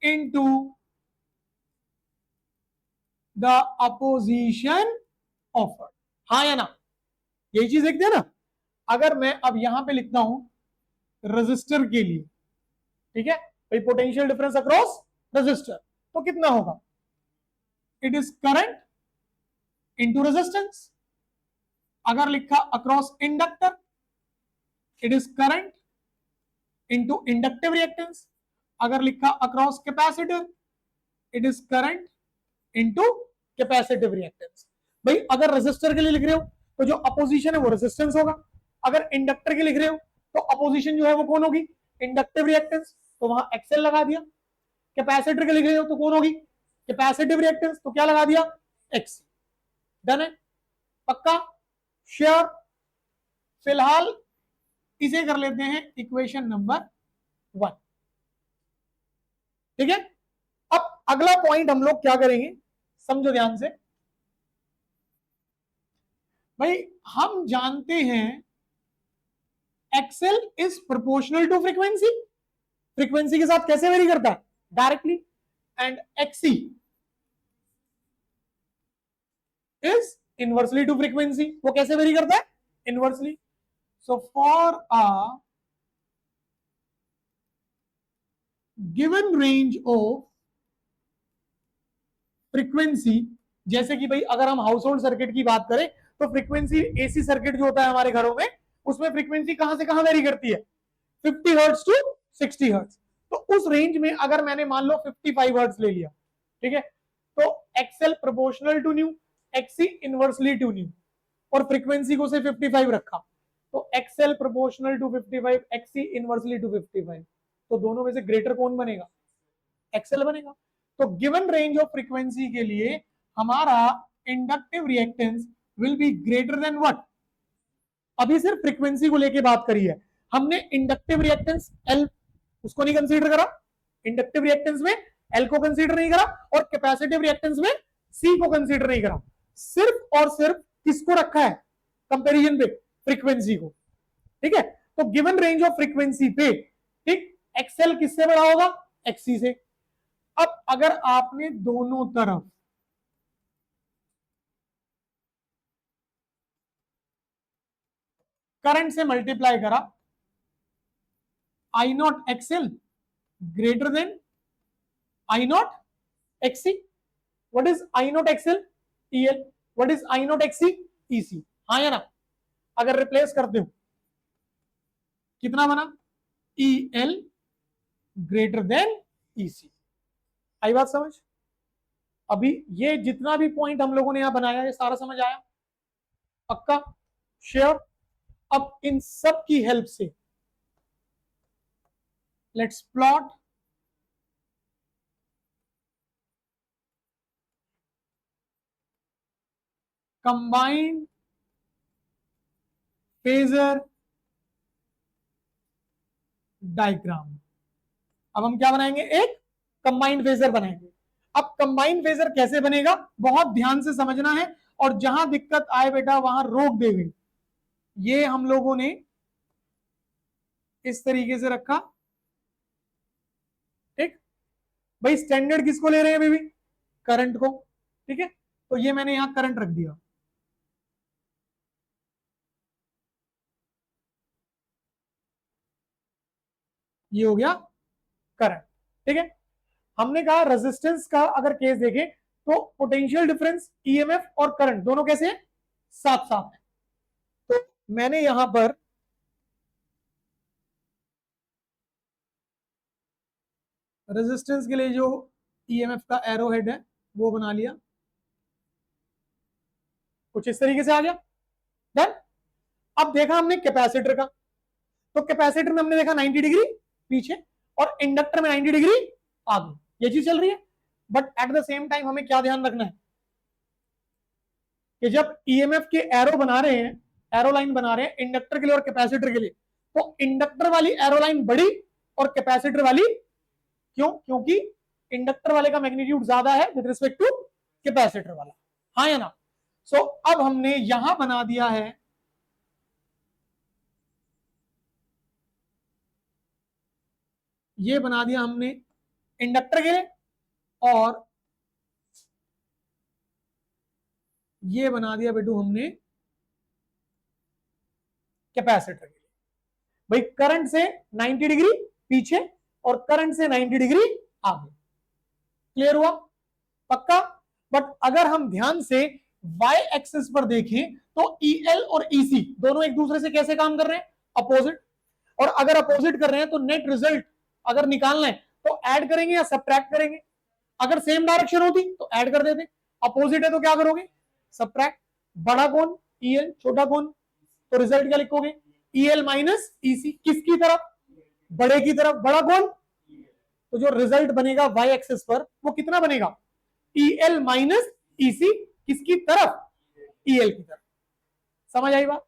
into the opposition offer. हाँ या ना? यही चीज लिखते हैं ना। अगर मैं अब यहां पे लिखता हूं रजिस्टर के लिए, ठीक है भाई, पोटेंशियल डिफरेंस अक्रॉस रजिस्टर, तो कितना होगा? It is current into resistance. अगर लिखा across inductor, it is current into inductive reactance. अगर लिखा across capacitor, it is current into capacitive reactance. भाई अगर रेजिस्टर के लिए लिख रहे हो तो जो अपोजिशन है वो रेजिस्टेंस होगा। अगर इंडक्टर के लिख रहे हो तो अपोजिशन जो है वो कौन होगी? इंडक्टिव रिएक्टेंस, तो वहां एक्सएल लगा दिया। कैपेसिटर के लिख रहे हो तो कौन होगी? कैपेसिटिव रिएक्टेंस, तो क्या लगा दिया? एक्सी। डन है? पक्का? श्योर? फिलहाल इसे कर लेते हैं इक्वेशन नंबर 1। ठीक है, अब अगला पॉइंट हम लोग क्या करेंगे, समझो ध्यान से। भाई हम जानते हैं XL is proportional to frequency. Frequency के साथ कैसे वेरी करता है? Directly. And XC is inversely to frequency. वो कैसे वेरी करता है? Inversely. So for a given range of frequency, जैसे कि भाई अगर हम हाउस होल्ड सर्किट की बात करें तो फ्रीक्वेंसी एसी सर्किट जो होता है हमारे घरों में, उसमें फ्रीक्वेंसी कहां से कहां वेरी करती है? 50 हर्ट्ज टू 60 हर्ट्ज। तो उस रेंज में अगर मैंने मान लो 55 हर्ट्ज ले लिया, ठीक है, तो XL proportional to nu, XC inversely to nu, और फ्रीक्वेंसी को से 55 रखा, तो XL proportional to 55, XC inversely to 55। तो दोनों में से ग्रेटर कौन बनेगा? एक्सएल बनेगा। तो गिवन रेंज ऑफ फ्रीक्वेंसी के लिए हमारा inductive reactance will be greater than what? अभी सिर्फ फ्रीक्वेंसी को लेके बात करी है हमने, इंडक्टिव रिएक्टेंस एल उसको नहीं कंसीडर करा, इंडक्टिव रिएक्टेंस में एल को कंसीडर नहीं करा, और कैपेसिटिव रिएक्टेंस में सी को कंसीडर नहीं करा। सिर्फ और सिर्फ किसको रखा है कंपैरिजन पे? फ्रीक्वेंसी को। ठीक है, तो गिवन रेंज ऑफ फ्रीक्वेंसी पे, ठीक, एक्सएल किससे बड़ा होगा? एक्सी से। अब अगर आपने दोनों तरफ करंट से मल्टीप्लाई करा, I naught XL greater than I naught XC. What is I naught XL? EL. What is I naught XC? EC. हाँ या ना? अगर रिप्लेस करते हो कितना बना? EL greater than EC. आई बात समझ? अभी ये जितना भी पॉइंट हम लोगों ने यहां बनाया, ये सारा समझ आया? पक्का? श्योर? अब इन सब की हेल्प से let's plot combined phasor diagram. अब हम क्या बनाएंगे? एक कंबाइंड फेजर बनाएंगे। अब कंबाइंड फेजर कैसे बनेगा, बहुत ध्यान से समझना है, और जहां दिक्कत आए बेटा वहां रोक दे गई। ये हम लोगों ने इस तरीके से रखा, ठीक भाई। स्टैंडर्ड किसको ले रहे हैं बेबी? करंट को। ठीक है, तो ये मैंने यहां करंट रख दिया। ये हो गया करंट। ठीक है, हमने कहा रेजिस्टेंस का अगर केस देखें तो पोटेंशियल डिफरेंस ईएमएफ और करंट दोनों कैसे हैं? साथ साथ है। तो मैंने यहां पर रेजिस्टेंस के लिए जो ईएमएफ का एरो हेड है वो बना लिया, कुछ इस तरीके से आ गया। डन। अब देखा हमने कैपेसिटर का, तो कैपेसिटर में हमने देखा 90 डिग्री पीछे, और इंडक्टर में 90 डिग्री आगे। ये चीज चल रही है, but at the same time हमें क्या ध्यान रखना है कि जब ईएमएफ के एरो बना रहे हैं, एरो लाइन बना रहे हैं इंडक्टर के लिए और कैपेसिटर के लिए, तो इंडक्टर वाली एरो लाइन बड़ी और कैपेसिटर वाली, क्यों? क्योंकि इंडक्टर वाले का मैग्नीट्यूड ज्यादा है विद रिस्पेक्ट टू कैपेसिटर वाला, हाँ या ना? सो अब हमने यहां बना दिया है ये बना दिया हमने इंडक्टर के लिए और ये बना दिया बेटू हमने कैपेसिटर के लिए। भाई करंट से 90 डिग्री पीछे और करंट से 90 डिग्री आगे, क्लियर हुआ? पक्का? बट अगर हम ध्यान से y एक्सिस पर देखें तो EL और EC दोनों एक दूसरे से कैसे काम कर रहे हैं? अपोजिट। और अगर अपोजिट कर रहे हैं तो नेट रिजल्ट अगर निकालना है तो ऐड करेंगे या सब्ट्रैक्ट करेंगे? अगर सेम डायरेक्शन होती तो ऐड कर देते, अपोजिट है तो क्या करोगे? सब्ट्रैक्ट। बड़ा कौन? EL, छोटा कौन? तो रिजल्ट क्या लिखोगे? EL minus EC। किसकी तरफ? बड़े की तरफ। बड़ा कौन? तो जो रिजल्ट बनेगा y एक्सिस पर वो कितना बनेगा? EL minus EC। किसकी तरफ? EL की तरफ। समझ आई बात?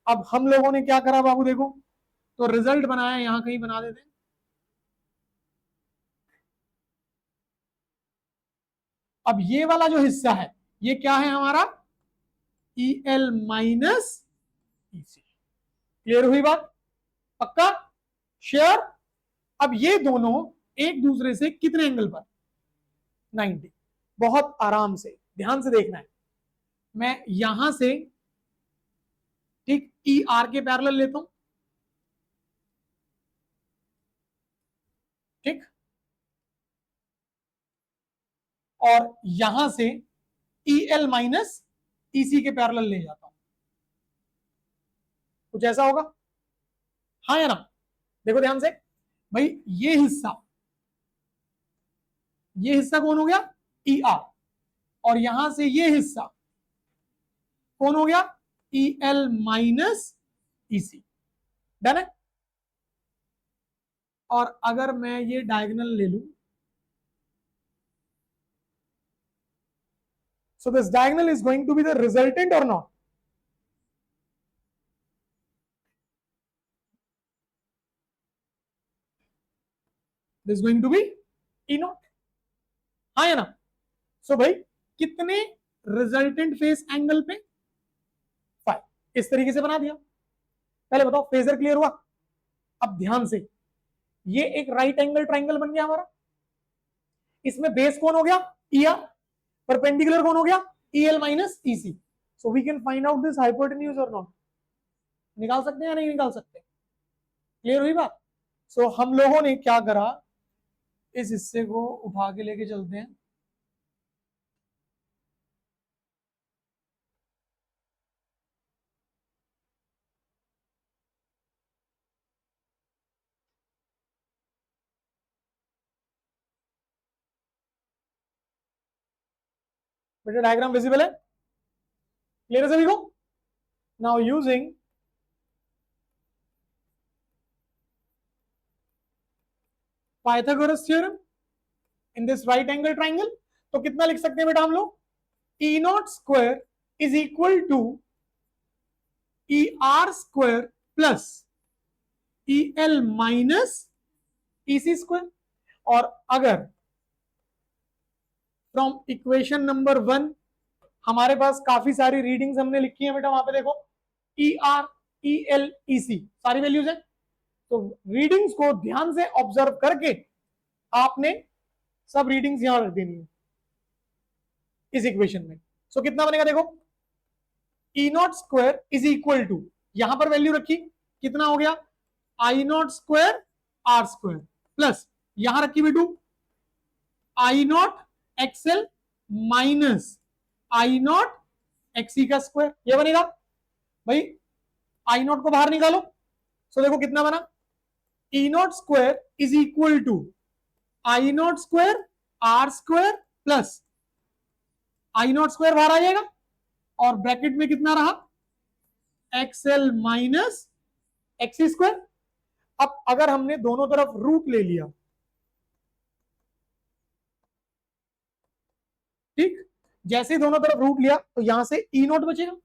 अब हम लोगों ने क्या करा बाबू, देखो तो रिजल्ट बनाया, यहां कहीं बना देते। अब ये वाला जो हिस्सा है ये क्या है हमारा? EL minus EC। क्लियर हुई बात? पक्का? श्योर? अब ये दोनों एक दूसरे से कितने एंगल पर? 90। बहुत आराम से ध्यान से देखना है। मैं यहां से ठीक ER के पैरेलल लेता हूं, ठीक, और यहां से EL माइनस EC के पैरेलल ले जाता हूं। कुछ ऐसा होगा, हाँ या ना? देखो ध्यान से भाई, ये हिस्सा कौन हो गया? ER। और यहां से ये हिस्सा कौन हो गया? EL minus EC। डन है? और अगर मैं ये डायगोनल ले लूं, so this diagonal is going to be the resultant or not? This is going to be E naught, हाँ या ना? सो भाई कितने रिजल्टेंट फेस एंगल पे? 5। इस तरीके से बना दिया। पहले बताओ फेजर क्लियर हुआ? अब ध्यान से, ये एक राइट एंगल ट्राइंगल बन गया हमारा। इसमें बेस कौन हो गया? ER। परपेंडिकुलर कौन हो गया? EL minus EC। So we can find out this hypotenuse और नॉट। निकाल सकते हैं या नहीं निकाल सकते? क्लियर हुई बात? सो हम लोगों ने क्या करा, इस हिस्से को उठा के लेके चलते हैं। बेटा डायग्राम विजिबल है? क्लियर है सभी को? Now using Pythagoras theorem in this right angle triangle, तो कितना लिख सकते हैं बेटा हम लोग? E naught square is equal to ER square plus EL minus EC square. और अगर फ्रॉम इक्वेशन नंबर 1 हमारे पास काफी सारी रीडिंग्स हमने लिखी है बेटा, वहां पे देखो ER, EL, EC सारी वैल्यूज है। तो रीडिंग्स को ध्यान से ऑब्जर्व करके आपने सब रीडिंग्स यहां रख देनी है इस इक्वेशन में। सो कितना बनेगा देखो, E naught square is equal to, यहां पर वैल्यू रखी, कितना हो गया? I naught square R square plus यहां रखी बेटू I naught XL minus I naught XC का स्क्वायर, ये बनेगा। भाई I नॉट को बाहर निकालो, सो देखो कितना बना? E naught square is equal to I naught square R square plus I naught square बाहर आ जाएगा और ब्रैकेट में कितना रहा? XL minus XC square. अब अगर हमने दोनों तरफ रूट ले लिया, ठीक, जैसे ही दोनों तरफ रूट लिया तो यहां से ई नॉट बचेगा,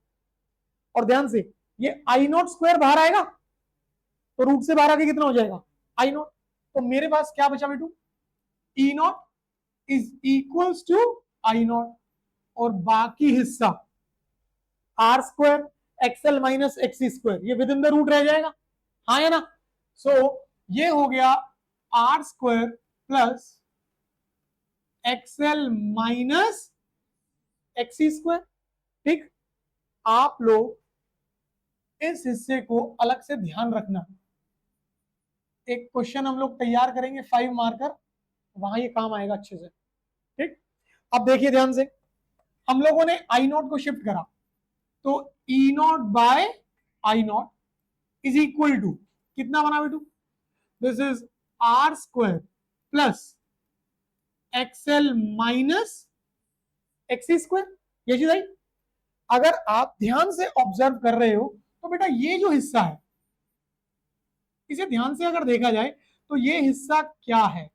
और ध्यान से ये आई नॉट स्क्वायर बाहर आएगा तो रूट से बाहर आके कितना हो जाएगा आई नॉट। तो मेरे पास क्या बचा बेटू, E naught is equals to I naught, और बाकी हिस्सा R square XL minus XC square ये विद इन द रूट रह जाएगा, हाँ या ना। सो ये हो गया R square plus XL minus XC square. ठीक, आप लोग इस हिस्से को अलग से ध्यान रखना, एक क्वेश्चन हम लोग तैयार करेंगे 5 मार्कर, वहां ये काम आएगा अच्छे से। ठीक, अब देखिए ध्यान से, हम लोगों ने आई नॉट को शिफ्ट करा तो E naught by I naught is equal to कितना बना बेटू, this is R square plus XL minus XC square. ये चीज आई, अगर आप ध्यान से ऑब्जर्व कर रहे हो तो बेटा ये जो हिस्सा है इसे ध्यान से अगर देखा जाए तो ये हिस्सा क्या है,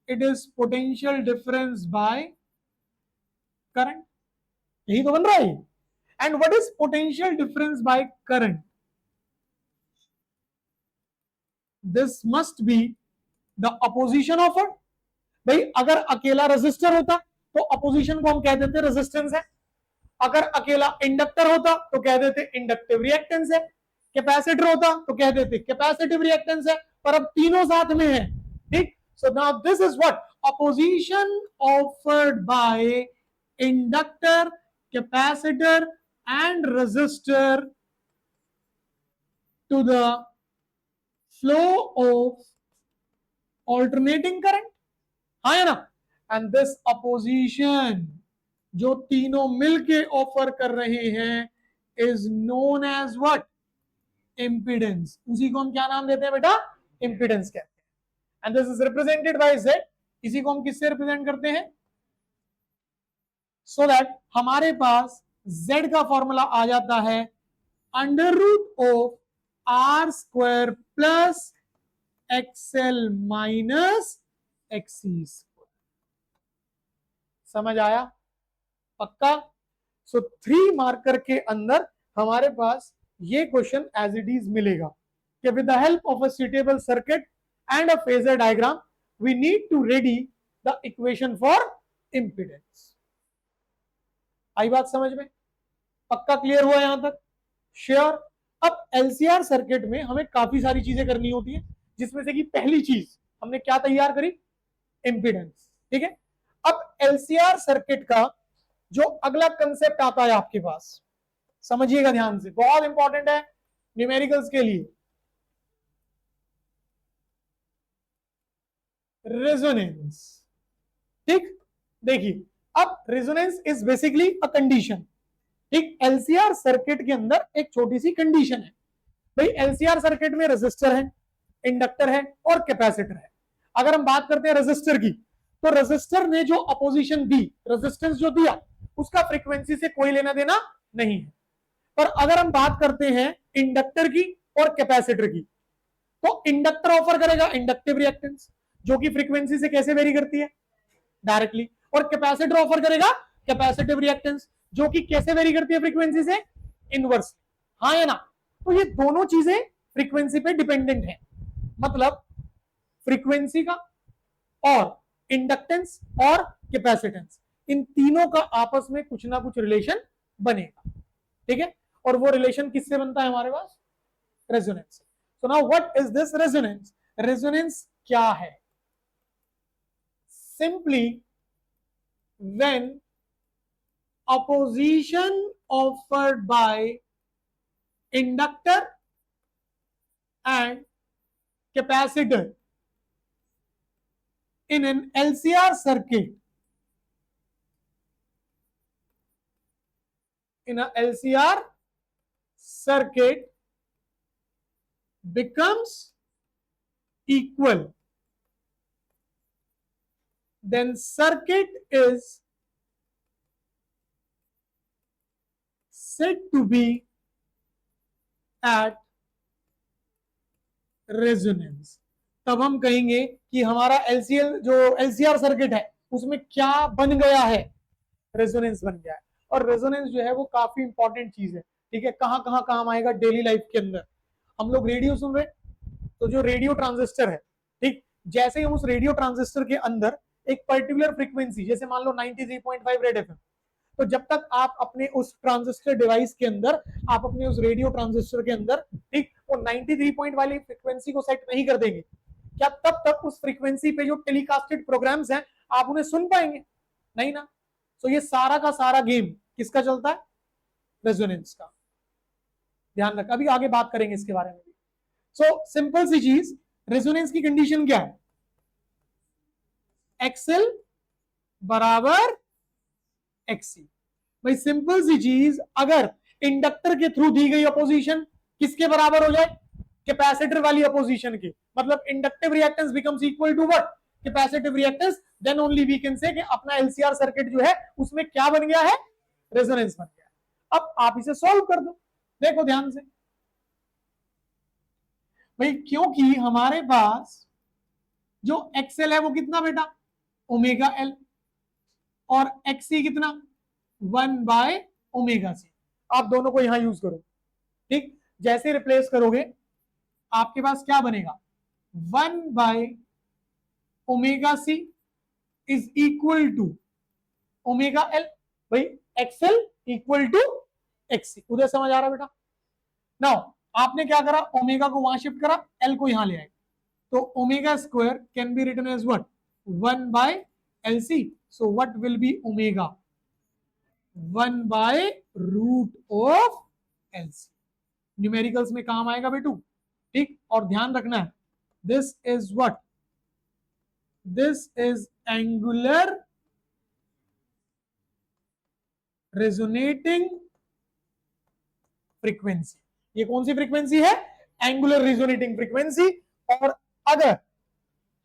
it is potential difference by current, यही तो बन रहा है। And what is potential difference by current, this must be the opposition of it. भाई अगर अकेला रेजिस्टर होता तो अपोजिशन को हम कह देते रेजिस्टेंस है, अगर अकेला इंडक्टर होता तो कह देते इंडक्टिव रिएक्टेंस है, कैपेसिटर होता तो कह देते कैपेसिटिव रिएक्टेंस है, पर अब तीनों साथ में है। ठीक, so now this is what opposition offered by inductor, capacitor and resistor to the flow of alternating current, हाँ या ना। एंड दिस अपोजिशन जो तीनों मिलके ऑफर कर रहे हैं is known as what, impedance. उसी को हम क्या नाम देते हैं बेटा, इंपीडेंस कहते हैं। And this is represented by Z, इसी को हम किससे रिप्रेजेंट करते हैं, सो दैट हमारे पास जेड का फॉर्मूला आ जाता है under root of R square plus XL minus XC square. समझ आया, पक्का। सो 3 मार्कर के अंदर हमारे पास ये क्वेश्चन एज इट इज मिलेगा कि with the help of a suitable circuit and a phasor diagram we need to ready the equation for impedance. आई बात समझ में, पक्का क्लियर हुआ यहां तक, श्योर। अब एलसीआर सर्किट में हमें काफी सारी चीजें करनी होती है, जिसमें से कि पहली चीज हमने क्या तैयार करी, इंपीडेंस। ठीक है, अब एलसीआर सर्किट का जो अगला कंसेप्ट आता है आपके पास, समझिएगा ध्यान से, बहुत इंपॉर्टेंट है न्यूमेरिकल्स के लिए, रेजोनेंस। ठीक, देखिए अब resonance is basically a condition. ठीक, एलसीआर सर्किट के अंदर एक छोटी सी कंडीशन है। भाई एलसीआर सर्किट में रेजिस्टर है, इंडक्टर है और कैपेसिटर है। अगर हम बात करते हैं रेजिस्टर की, तो रेजिस्टर ने जो अपोजिशन दी, रेजिस्टेंस जो दिया, उसका फ्रीक्वेंसी से कोई लेना देना नहीं है। पर अगर हम बात करते हैं इंडक्टर की और कैपेसिटर की, तो इंडक्टर ऑफर करेगा इंडक्टिव रिएक्टेंस जो कि फ्रीक्वेंसी से कैसे वेरी करती है, डायरेक्टली, और कैपेसिटर ऑफर करेगा कैपेसिटिव रिएक्टेंस जो कि कैसे वेरी करती है फ्रीक्वेंसी से, इनवर्स, हाँ या ना। तो ये दोनों चीजें फ्रीक्वेंसी पे डिपेंडेंट है, मतलब फ्रीक्वेंसी का और इंडक्टेंस और कैपेसिटेंस, इन तीनों का आपस में कुछ ना कुछ रिलेशन बनेगा। ठीक है, और वो रिलेशन किससे बनता है हमारे पास, resonance. So now what is this resonance, resonance क्या है, simply when opposition offered by inductor and capacitor in an LCR circuit, in a LCR circuit becomes equal, then circuit is said to be at resonance। तब हम कहेंगे कि हमारा एलसीएल जो एलसीआर सर्किट है उसमें क्या बन गया है, रेजोनेंस बन गया है। और रेजोनेंस जो है वो काफी इंपॉर्टेंट चीज है, ठीक है। कहाँ कहाँ काम आएगा डेली लाइफ के अंदर। हम लोग रेडियो सुन रहे, तो जो रेडियो ट्रांजिस्टर है, ठीक, जैसे ही हम उस रेडियो ट्रांजिस्टर के अंदर एक पर्टिकुलर फ्रीक्वेंसी, जैसे मान लो 93.5 रेड एफएम, तो जब तक आप अपने उस ट्रांजिस्टर डिवाइस के अंदर, आप अपने उस रेडियो ट्रांजिस्टर के अंदर, ठीक, वो 93 पॉइंट वाली फ्रीक्वेंसी को सेट नहीं कर देंगे, क्या तब तक उस फ्रीक्वेंसी पे जो टेलीकास्टेड प्रोग्राम्स हैं आप उन्हें सुन पाएंगे? नहीं ना। तो ये सारा का सारा गेम किसका चलता है? रेजोनेंस का। ध्यान रख, अभी आगे बात करेंगे इसके बारे में भी। सो सिंपल सी चीज, रेजोनेंस की कंडीशन क्या है? एक्सएल बराबर एक्सी। भाई सिंपल सी चीज, अगर इंडक्टर के थ्रू दी गई अपोजिशन किसके बराबर हो जाए? कैपेसिटर वाली अपोजिशन के, मतलब inductive reactance becomes equal to what? Capacitive reactance, then only we can say कि अपना एलसीआर सर्किट जो है उसमें क्या बन गया है? रेजोनेंस बन गया। अब आप इसे सॉल्व कर दो, देखो ध्यान से भाई, क्योंकि हमारे पास जो एक्सएल है वो कितना बेटा? ओमेगा एल, और एक्सी कितना? 1/ओमेगा सी। आप दोनों को यहां यूज करो, ठीक। जैसे रिप्लेस करोगे आपके पास क्या बनेगा? 1/ओमेगा C is equal to omega L. भाई एक्सएल इक्वल टू एक्सी। उधर समझ आ रहा बेटा? नाउ आपने क्या करा? ओमेगा को वहां शिफ्ट करा, एल को यहां ले आए, तो omega square can be written as what? 1/LC. So what will be omega? 1/√LC। Numericals में काम आएगा बेटू, ठीक। और ध्यान रखना है, this is what? This is angular resonating frequency. ये कौन सी फ्रीक्वेंसी है? Angular resonating frequency. और अगर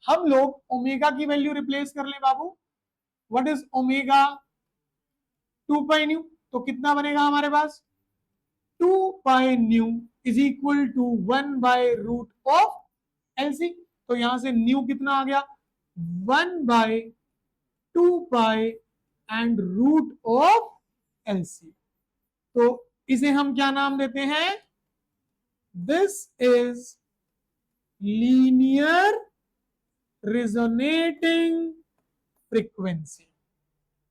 हम लोग ओमेगा की वैल्यू रिप्लेस कर ले बाबू, व्हाट इज ओमेगा? 2π तो कितना बनेगा हमारे पास? 2π इज इक्वल टू 1/√LC। तो यहां से न्यू कितना आ गया? 1/2π एंड √LC। तो इसे हम क्या नाम देते हैं? This is linear resonating frequency.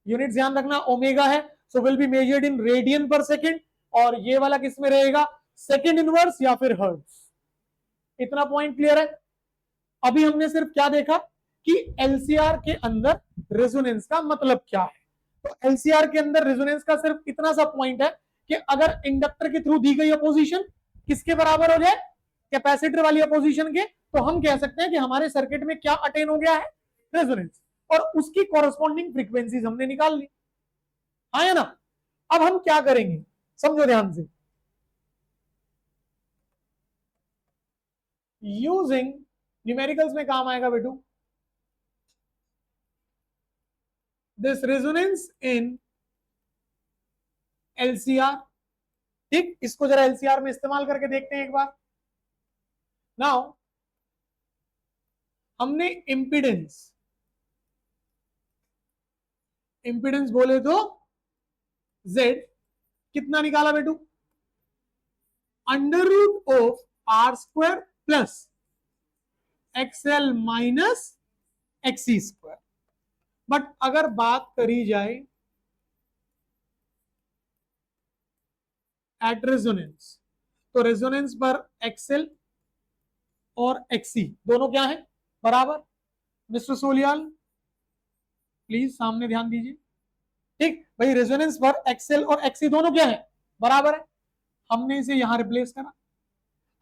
Unit ध्यान रखना, ओमेगा है, so will be measured in radian पर सेकेंड, और ये वाला किस में रहेगा? सेकेंड इनवर्स या फिर हर्ट्ज। इतना पॉइंट क्लियर है? अभी हमने सिर्फ क्या देखा कि एलसीआर के अंदर रेजोनेंस का मतलब क्या है। तो एलसीआर के अंदर रेजोनेंस का सिर्फ इतना सा पॉइंट है कि अगर इंडक्टर के थ्रू दी गई अपोजिशन किसके बराबर हो जाए? कैपेसिटर वाली अपोजिशन के, तो हम कह सकते हैं कि हमारे सर्किट में क्या अटेन हो गया है? रेजोनेंस। और उसकी कॉरेस्पॉन्डिंग फ्रीक्वेंसीज हमने निकाल ली, हाँ या ना। अब हम क्या करेंगे, समझो ध्यान से। यूजिंग न्यूमेरिकल्स में काम आएगा बेटू, दिस रेजोनेंस इन एलसीआर, ठीक। इसको जरा एलसीआर में इस्तेमाल करके देखते हैं एक बार। नाउ हमने इंपीडेंस बोले तो Z कितना निकाला बेटू? √R² plus XL minus XC²। But अगर बात करी जाए एट रेजोनेंस, तो रेजोनेंस पर XL और XC दोनों क्या है? बराबर। मिस्टर सोलियाल प्लीज सामने ध्यान दीजिए, ठीक। भाई रेजोनेंस पर XL और XC दोनों क्या है? बराबर है। हमने इसे यहां रिप्लेस करा,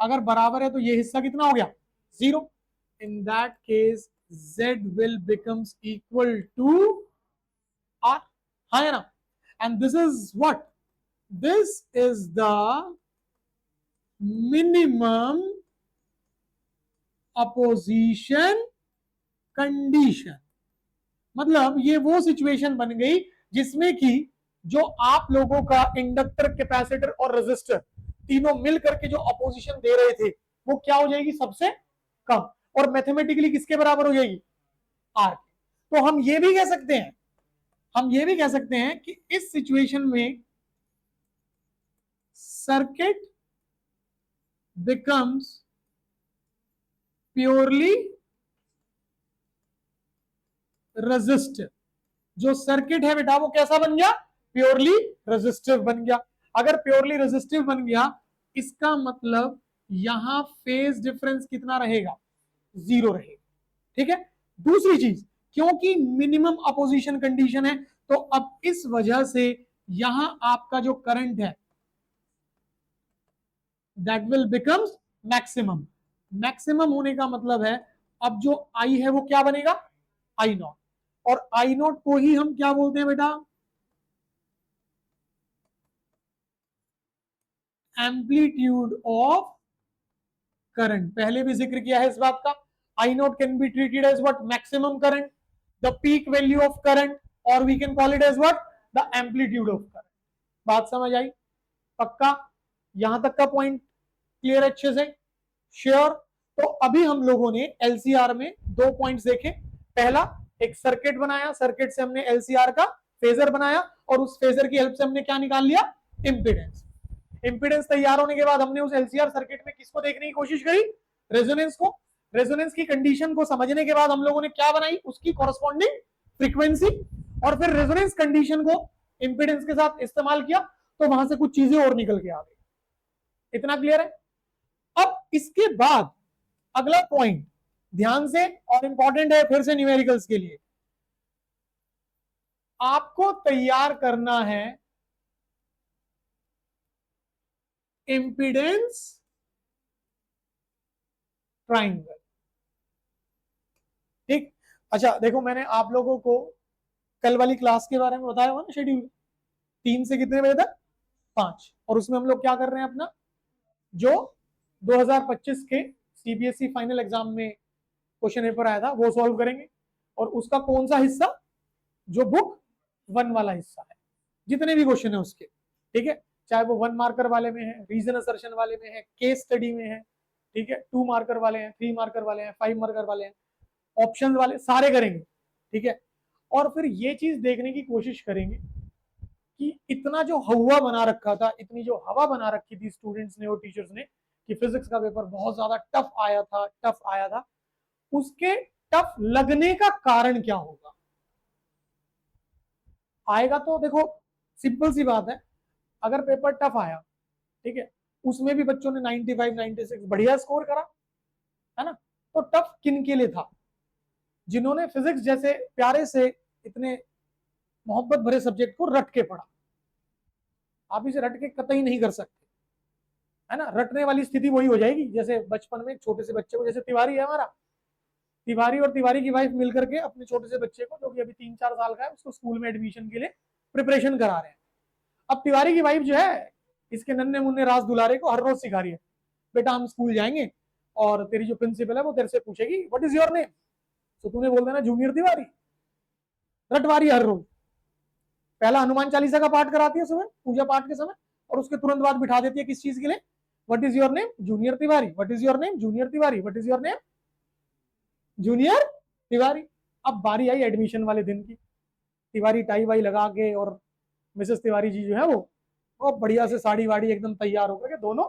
अगर बराबर है तो ये हिस्सा कितना हो गया? 0। In that case Z will becomes equal to R, हाँ है ना। And this is what? This is the minimum opposition condition. मतलब ये वो सिचुएशन बन गई जिसमें कि जो आप लोगों का इंडक्टर, कैपेसिटर और रेजिस्टर तीनों मिल करके जो अपोजिशन दे रहे थे वो क्या हो जाएगी? सबसे कम। और मैथमेटिकली किसके बराबर हो जाएगी? आर के। तो हम ये भी कह सकते हैं हम ये भी कह सकते हैं कि इस सिचुएशन में सर्किट बिकम्स प्योरली रेजिस्टिव। जो सर्किट है बेटा वो कैसा बन गया? प्योरली रेजिस्टिव बन गया। अगर प्योरली रेजिस्टिव बन गया इसका मतलब यहां फेज डिफरेंस कितना रहेगा? 0 रहेगा। ठीक है। दूसरी चीज, क्योंकि मिनिमम अपोजिशन कंडीशन है तो अब इस वजह से यहां आपका जो करंट है that will becomes maximum. Maximum होने का मतलब है अब जो आई है वो क्या बनेगा? आई नॉट। और आई नॉट को ही हम क्या बोलते हैं बेटा? Amplitude of current. पहले भी जिक्र किया है इस बात का। I naught can be treated as what? Maximum current, the peak value of current, और we can call it as what? The amplitude of current. बात समझ आई? पक्का? यहां तक का पॉइंट क्लियर अच्छे से? श्योर? तो अभी हम लोगों ने एलसीआर में 2 पॉइंट्स देखे। पहला, एक सर्किट बनाया, सर्किट से हमने एलसीआर का फेजर बनाया और उस फेजर की हेल्प से हमने क्या निकाल लिया? इंपीडेंस। इंपीडेंस तैयार होने के बाद हमने उस एलसीआर सर्किट में किसको देखने की कोशिश करी? रेजोनेंस को। रेजोनेंस की कंडीशन को समझने के बाद हम लोगों ने क्या बनाई? उसकी कॉरस्पॉन्डिंग फ्रीक्वेंसी। और फिर रेजोनेंस कंडीशन को इंपीडेंस के साथ इस्तेमाल किया तो वहां से कुछ चीजें और निकल के आ गई। इतना क्लियर है? अब इसके बाद अगला पॉइंट ध्यान से, और इंपॉर्टेंट है फिर से न्यूमेरिकल्स के लिए, आपको तैयार करना है इंपीडेंस ट्राइंगल। ठीक। अच्छा देखो, मैंने आप लोगों को कल वाली क्लास के बारे में बताया हुआ ना, शेड्यूल 3 से कितने बजे तक? 5। और उसमें हम लोग क्या कर रहे हैं? अपना जो 2025 के सीबीएसई फाइनल एग्जाम में क्वेश्चन पेपर आया था वो सॉल्व करेंगे। और उसका कौन सा हिस्सा? जो बुक 1 वाला हिस्सा है, जितने भी क्वेश्चन है उसके। ठीक है। चाहे वो 1 मार्कर वाले में है, रीजन असर्शन वाले में है, केस स्टडी में है, ठीक है, 2 मार्कर वाले हैं, 3 मार्कर वाले हैं, 5 मार्कर वाले हैं, ऑप्शन वाले, सारे करेंगे। ठीक है। और फिर ये चीज देखने की कोशिश करेंगे कि इतना जो हवा बना रखा था, इतनी जो हवा बना रखी थी स्टूडेंट्स ने और टीचर्स ने कि फिजिक्स का पेपर बहुत ज्यादा टफ आया था, टफ आया था, उसके टफ लगने का कारण क्या होगा? आएगा तो देखो सिंपल सी बात है, अगर पेपर टफ आया, ठीक है, उसमें भी बच्चों ने 95 96 बढ़िया स्कोर करा, है ना, तो टफ किन के लिए था? जिन्होंने फिजिक्स जैसे प्यारे से इतने मोहब्बत भरे सब्जेक्ट को रट के पढ़ा। आप इसे रट के कतई नहीं कर सकते, है ना। रटने वाली स्थिति वही हो जाएगी जैसे बचपन में छोटे से बच्चे को, जैसे तिवारी है हमारा, तिवारी और तिवारी की वाइफ मिलकर के अपने छोटे से बच्चे को जो कि अभी 3-4 साल का है उसको स्कूल में एडमिशन के लिए प्रिपरेशन करा रहे हैं। अब तिवारी की वाइफ जो है इसके नन्हे मुन्ने राज दुलारे को हर रोज सिखा रही है, बेटा हम स्कूल जाएंगे और तेरी जो प्रिंसिपल है वो तेरे से पूछेगी व्हाट इज योर नेम, तो तूने बोल देना जूनियर तिवारी। रटवारी हर रोज। पहला हनुमान चालीसा का पाठ कराती है सुबह पूजा पाठ के समय, और उसके तुरंत बाद बिठा देती है किस चीज के लिए? What is your name? Junior Tiwari. What is your name? Junior Tiwari. What is your name? Junior Tiwari. अब बारी आई एडमिशन वाले दिन की। तिवारी टाई वाई लगा के और मिसेस तिवारी जी जो है वो बढ़िया से साड़ी वाड़ी एकदम तैयार होकर के, दोनों,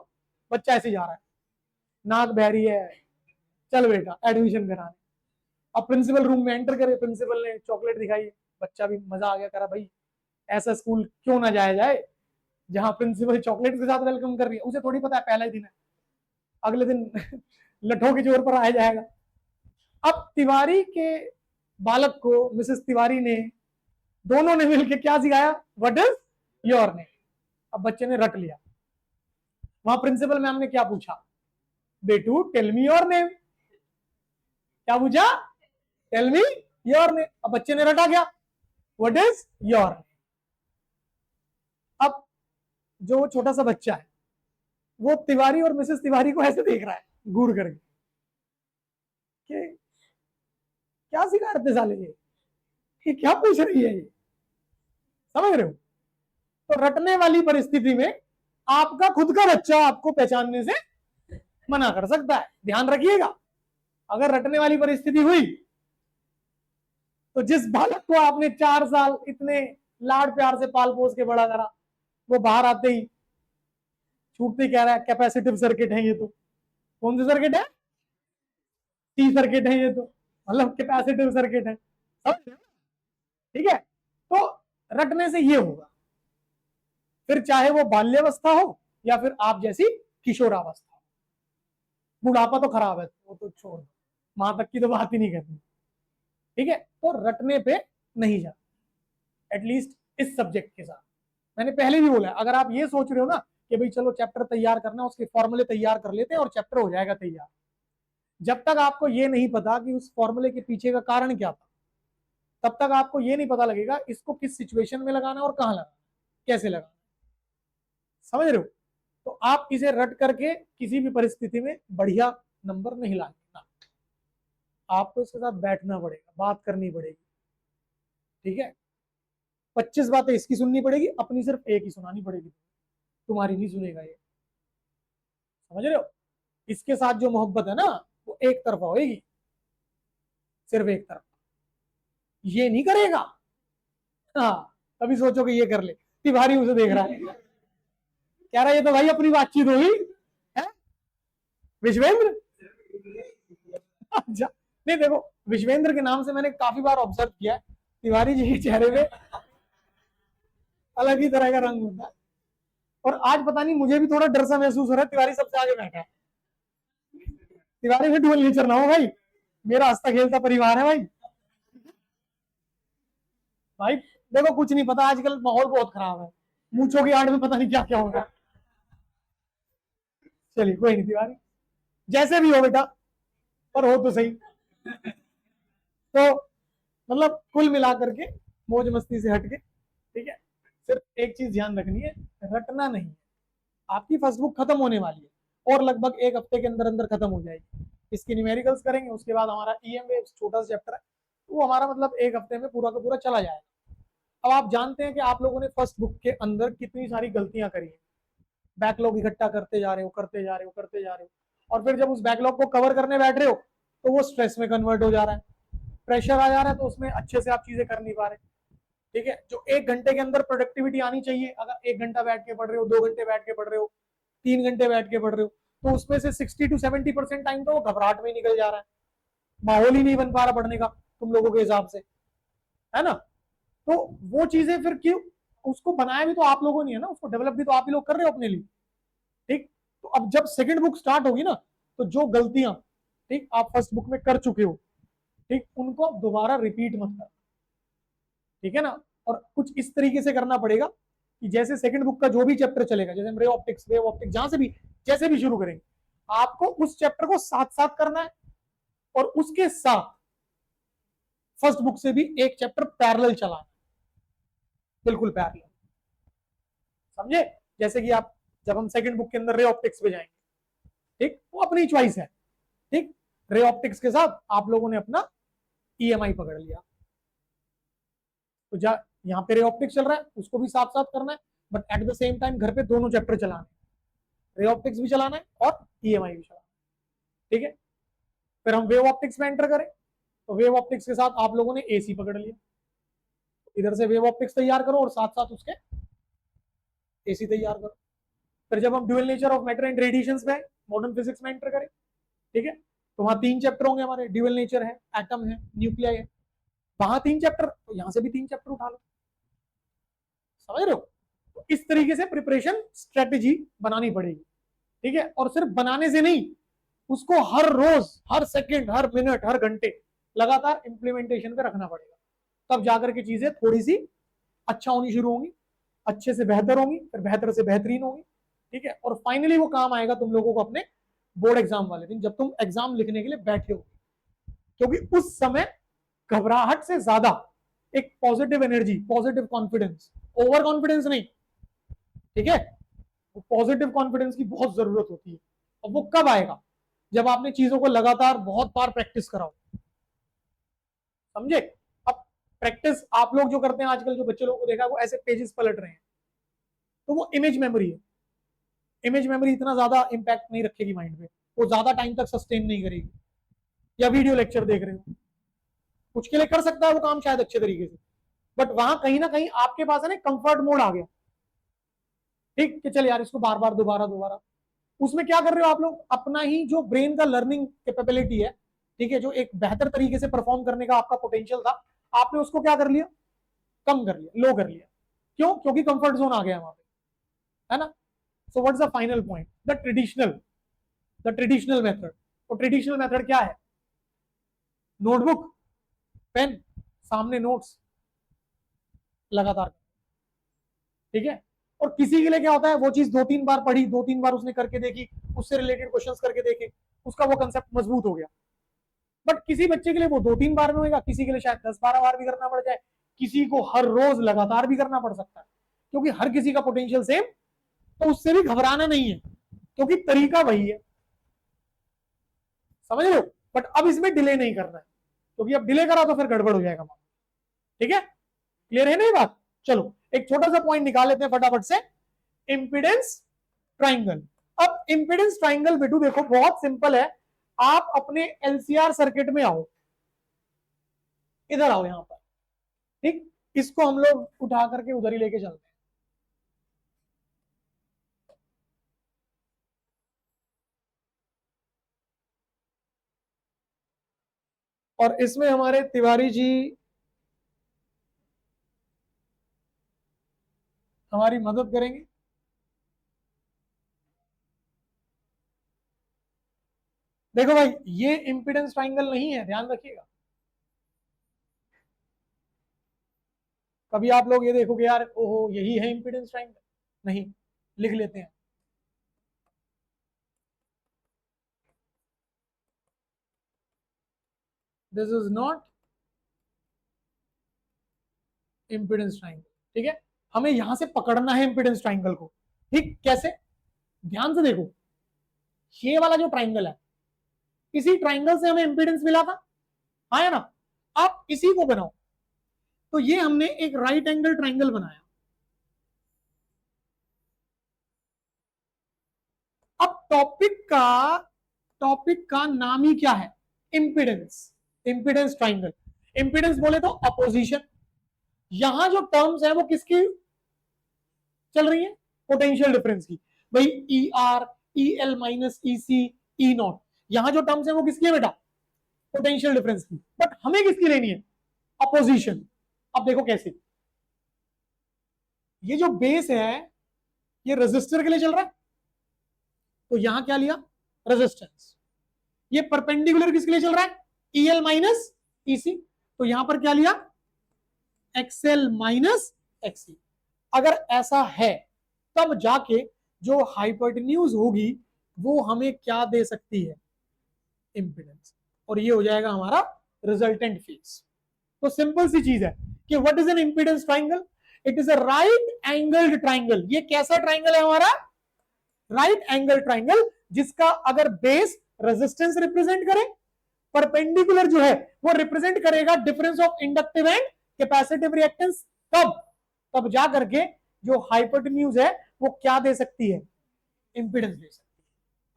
बच्चा ऐसे जा रहा है, नाक बह रही है, चल बेटा एडमिशन कराने। अब प्रिंसिपल रूम में एंटर करे, प्रिंसिपल ने चॉकलेट दिखाई, बच्चा भी मजा आ गया, करा भाई ऐसा स्कूल क्यों ना जाया जाए जहां प्रिंसिपल चॉकलेट के साथ वेलकम कर रही है। उसे थोड़ी पता है पहला ही दिन है, अगले दिन लठों के जोर पर आया जाएगा। अब तिवारी के बालक को मिसेस तिवारी ने, दोनों ने मिलकर क्या सिखाया? What is your name. अब बच्चे ने रट लिया। वहां प्रिंसिपल मैम ने क्या पूछा? बेटू टेल मी योर नेम। क्या पूछा? Tell me your name. अब बच्चे ने रटा क्या? What is your name. अब जो छोटा सा बच्चा है वो तिवारी और मिसेस तिवारी को ऐसे देख रहा है घूर करके कि क्या सिखा रहे थे साले ये क्या पूछ रही है ये, समझ रहे हो? तो रटने वाली परिस्थिति में आपका खुद का बच्चा आपको पहचानने से मना कर सकता है, ध्यान रखिएगा। अगर रटने वाली परिस्थिति हुई तो जिस बालक को आपने 4 साल इतने लाड प्यार से पाल पोस के बड़ा करा, वो बाहर आते ही छूटते कह रहा है कैपेसिटिव सर्किट है ये तो। कौन सी सर्किट है? टी सर्किट है ये तो, मतलब कैपेसिटिव सर्किट है। समझ रहे हो? ठीक है, तो रटने से ये होगा, फिर चाहे वो बाल्यावस्था हो या फिर आप जैसी किशोरावस्था हो। बुढ़ापा तो खराब है, वो तो छोड़, वहां तक की तो बात ही नहीं करनी। ठीक है, तो रटने पे नहीं जा, एटलीस्ट इस सब्जेक्ट के साथ। मैंने पहले भी बोला, अगर आप ये सोच रहे हो ना कि भाई चलो चैप्टर तैयार करना, उसके फॉर्मूले तैयार कर लेते हैं और चैप्टर हो जाएगा तैयार, जब तक आपको ये नहीं पता कि उस फॉर्मूले के पीछे का कारण क्या था, तब तक आपको ये नहीं पता लगेगा इसको किस सिचुएशन में लगाना और कहां लगाना, कैसे लगाना। समझ रहे हो? तो आप इसे रट करके किसी भी परिस्थिति में बढ़िया नंबर नहीं लाएंगे ना, आपको इसके साथ बैठना पड़ेगा, बात करनी पड़ेगी। ठीक है, 25 बातें इसकी सुननी पड़ेगी, अपनी सिर्फ एक ही सुनानी पड़ेगी, तुम्हारी नहीं सुनेगा ये। समझ रहे हो? इसके साथ जो मोहब्बत है ना, वो एक तरफा होगी, सिर्फ एक तरफ, ये नहीं करेगा। हाँ, कभी सोचो कि ये कर ले, तिवारी उसे देख रहा है, कह रहा है ये तो भाई अपनी बातचीत होगी है विश्वेंद्र। अच्छा, नहीं देखो, विश्वेंद्र के नाम से मैंने काफी बार ऑब्जर्व किया है, तिवारी जी के चेहरे पे अलग ही तरह का रंग होता है। और आज पता नहीं मुझे भी थोड़ा डर सा महसूस हो रहा है, तिवारी सबसे आगे बैठा है। तिवारी से डुअल नेचर ना हो भाई, मेरा हंसता खेलता परिवार है भाई। भाई देखो, कुछ नहीं पता, आजकल माहौल बहुत खराब है, मूछों की आड़ में पता नहीं क्या क्या होगा। चलिए कोई नहीं तिवारी, जैसे भी हो बेटा, पर हो तो सही। तो मतलब कुल मिलाकर के मौज मस्ती से हटके, ठीक है, सिर्फ एक चीज ध्यान रखनी है, रटना नहीं है। आपकी फर्स्ट बुक खत्म होने वाली है और लगभग एक हफ्ते के अंदर अंदर खत्म हो जाएगी। इसकी न्यूमेरिकल्स करेंगे, उसके बाद हमारा ईएम वेव्स छोटा सा चैप्टर है, वो हमारा मतलब एक हफ्ते में पूरा का पूरा चला जाएगा। अब आप जानते हैं कि आप लोगों ने फर्स्ट बुक के अंदर कितनी सारी गलतियां करी है, बैकलॉग इकट्ठा करते जा रहे हो, करते जा रहे हो, करते जा रहे हो, और फिर जब उस बैकलॉग को कवर करने बैठ रहे हो तो वो स्ट्रेस में कन्वर्ट हो जा रहा है, प्रेशर आ जा रहा है, तो उसमें अच्छे से आप चीजें कर नहीं पा रहे। ठीक है, जो 1 घंटे के अंदर प्रोडक्टिविटी आनी चाहिए, अगर 1 घंटा बैठ के पढ़ रहे हो, 2 घंटे बैठ के पढ़ रहे हो, 3 घंटे बैठ के पढ़ रहे हो, तो उसमें से 60 to 70% टाइम तो वो घबराहट में निकल जा रहा है, माहौल ही नहीं बन पा रहा पढ़ने का तुम लोगों के हिसाब से, है ना? तो वो चीजें फिर क्यों, उसको बनाया भी तो आप लोगों ने है ना, उसको डेवलप भी तो आप ही लोग कर रहे हो अपने लिए। ठीक, तो अब जब सेकंड बुक स्टार्ट होगी ना, तो जो गलतियां ठीक आप फर्स्ट बुक में कर चुके हो, ठीक, उनको अब दोबारा रिपीट मत कर। ठीक है ना? और कुछ इस तरीके से करना पड़ेगा कि जैसे सेकंड बुक का जो भी चैप्टर चलेगा, जैसे हम रे ऑप्टिक्स, वेव ऑप्टिक्स, जहां से भी जैसे भी शुरू करेंगे, आपको उस चैप्टर को साथ साथ करना है और उसके साथ फर्स्ट बुक से भी एक चैप्टर पैरेलल चलाना है, बिल्कुल पैरेलल। समझे? जैसे कि आप, जब हम सेकंड बुक के अंदर रे ऑप्टिक्स पे जाएंगे, ठीक, वो अपनी चॉइस है। ठीक, रे ऑप्टिक्स के साथ आप लोगों ने अपना ईएमआई पकड़ लिया, तो यहाँ पे रे ऑप्टिक्स चल रहा है, उसको भी साथ साथ करना है, but at the same time घर पे दोनों चैप्टर चलाना है, रे ऑप्टिक्स भी चलाना है और ईएमआई भी चलाना है। ठीक है, फिर हम वेव ऑप्टिक्स में एंटर करें, तो वेव ऑप्टिक्स के साथ आप लोगों ने एसी पकड़ लिया, इधर से वेव ऑप्टिक्स तैयार करो और साथ साथ उसके एसी तैयार करो। फिर जब हम dual nature of matter and radiations में मॉडर्न फिजिक्स में एंटर करें, ठीक है, तो वहां 3 चैप्टर होंगे हमारे, ड्यूअल नेचर है, एटम है, न्यूक्लियाई है, वहां 3 चैप्टर, तो यहां से भी 3 चैप्टर उठा लो। समझ रहे हो? तो इस तरीके से प्रिपरेशन स्ट्रेटेजी बनानी पड़ेगी। ठीक है, और सिर्फ बनाने से नहीं, उसको हर रोज, हर सेकंड, हर मिनट, हर घंटे लगातार इंप्लीमेंटेशन पे रखना पड़ेगा, तब जाकर के चीजें थोड़ी सी अच्छा होनी शुरू होंगी, अच्छे से बेहतर होंगी, फिर बेहतर से बेहतरीन होंगी। ठीक है, और फाइनली वो काम आएगा तुम लोगों को अपने बोर्ड एग्जाम वाले दिन, जब तुम एग्जाम लिखने के लिए बैठे हो, क्योंकि उस समय घबराहट से ज्यादा एक positive energy, positive confidence, over confidence नहीं, ठीक है, वो पॉजिटिव कॉन्फिडेंस की बहुत जरूरत होती है। और वो कब आएगा? जब आपने चीजों को लगातार बहुत बार प्रैक्टिस कराओ। समझे? अब प्रैक्टिस आप लोग जो करते हैं आजकल, जो बच्चे लोगों को देखा, वो ऐसे पेजेस पलट रहे हैं, तो वो इमेज मेमोरी है, इमेज मेमोरी इतना ज्यादा इंपैक्ट नहीं रखेगी माइंड पे, वो ज्यादा टाइम तक सस्टेन नहीं करेगी। या वीडियो लेक्चर देख रहे हो, कुछ के लिए कर सकता है वो काम शायद अच्छे तरीके से, बट वहां कहीं ना कहीं आपके पास है ना कंफर्ट मोड आ गया, ठीक कि चल यार इसको बार बार दोबारा दोबारा, उसमें क्या कर रहे हो आप लोग, अपना ही जो ब्रेन का लर्निंग कैपेबिलिटी है, ठीक है, जो एक बेहतर तरीके से परफॉर्म करने का आपका पोटेंशियल था, आपने उसको क्या कर लिया, कम कर लिया, लो कर लिया। क्यों? क्योंकि कंफर्ट जोन आ गया वहां पे, है ना। सो what is the final point, the traditional method. तो ट्रेडिशनल मेथड क्या है, नोटबुक, पेन, सामने नोट्स लगातार, ठीक है। और किसी के लिए क्या होता है, वो चीज 2-3 बार पढ़ी, 2-3 बार उसने करके देखी, उससे रिलेटेड क्वेश्चंस करके देखे, उसका वो कंसेप्ट मजबूत हो गया। बट किसी बच्चे के लिए वो 2-3 बार में होगा, किसी के लिए शायद 10-12 बार भी करना पड़ जाए, किसी को हर रोज लगातार भी करना पड़ सकता है, क्योंकि हर किसी का पोटेंशियल सेम, तो उससे भी घबराना नहीं है, क्योंकि तरीका वही है, समझ लो। बट अब इसमें डिले नहीं करना है, क्योंकि अब डिले करा तो फिर गड़बड़ हो जाएगा, ठीक है। क्लियर है ना ये बात? चलो एक छोटा सा पॉइंट निकाल लेते हैं फटाफट से, इंपिडेंस ट्राइंगल। अब इंपिडेंस ट्राइंगल बेटू देखो बहुत सिंपल है, आप अपने एलसीआर सर्किट में आओ, इधर आओ यहां पर, ठीक, इसको हम लोग उठा करके उधर ही लेके चलते हैं। और इसमें हमारे तिवारी जी हमारी मदद करेंगे। देखो भाई ये इंपिडेंस ट्राइंगल नहीं है, ध्यान रखिएगा। कभी आप लोग ये देखोगे यार ओहो यही है इंपिडेंस ट्राइंगल, नहीं, लिख लेते हैं। This is not impedance triangle, ठीक है। हमें यहां से पकड़ना है इंपिडेंस ट्राइंगल को, ठीक, कैसे, ध्यान से देखो, ये वाला जो ट्राइंगल है, इसी ट्राइंगल से हमें इंपिडेंस मिला था, हाँ है ना। आप इसी को बनाओ, तो ये हमने एक राइट एंगल ट्राइंगल बनाया। अब टॉपिक का नाम ही क्या है, इंपिडेंस, इंपिडेंस ट्राइंगल। इंपिडेंस बोले तो अपोजिशन, यहां जो टर्म्स है वो किसकी चल रही है, पोटेंशियल डिफरेंस की, भाई E R, E L minus E C, E naught, यहां जो टर्म्स है वो किसकी है बेटा, पोटेंशियल डिफरेंस की। बट हमें किसकी लेनी है, अपोजिशन। अब देखो कैसे, ये जो बेस है ये रेजिस्टर के लिए चल रहा है, तो यहां क्या लिया, रेजिस्टेंस। ये परपेंडिकुलर किसके लिए चल रहा है, ई एल माइनस ई सी, तो यहां पर क्या लिया, एक्सएल माइनस एक्सी। अगर ऐसा है तब जाके जो हाइपोटेन्यूज होगी वो हमें क्या दे सकती है, इंपिडेंस, और ये हो जाएगा हमारा रिजल्टेंट फेज। तो सिंपल सी चीज है कि what is an impedance triangle, it is a right angled triangle. ये कैसा ट्राइंगल है हमारा, राइट एंगल ट्राइंगल, जिसका अगर बेस रेजिस्टेंस रिप्रेजेंट करे, परपेंडिकुलर जो है वो रिप्रेजेंट करेगा difference of inductive and capacitive reactance, तब जा करके जो हाइपोटेन्यूज है वो क्या दे सकती है, इंपिडेंस दे सकती है।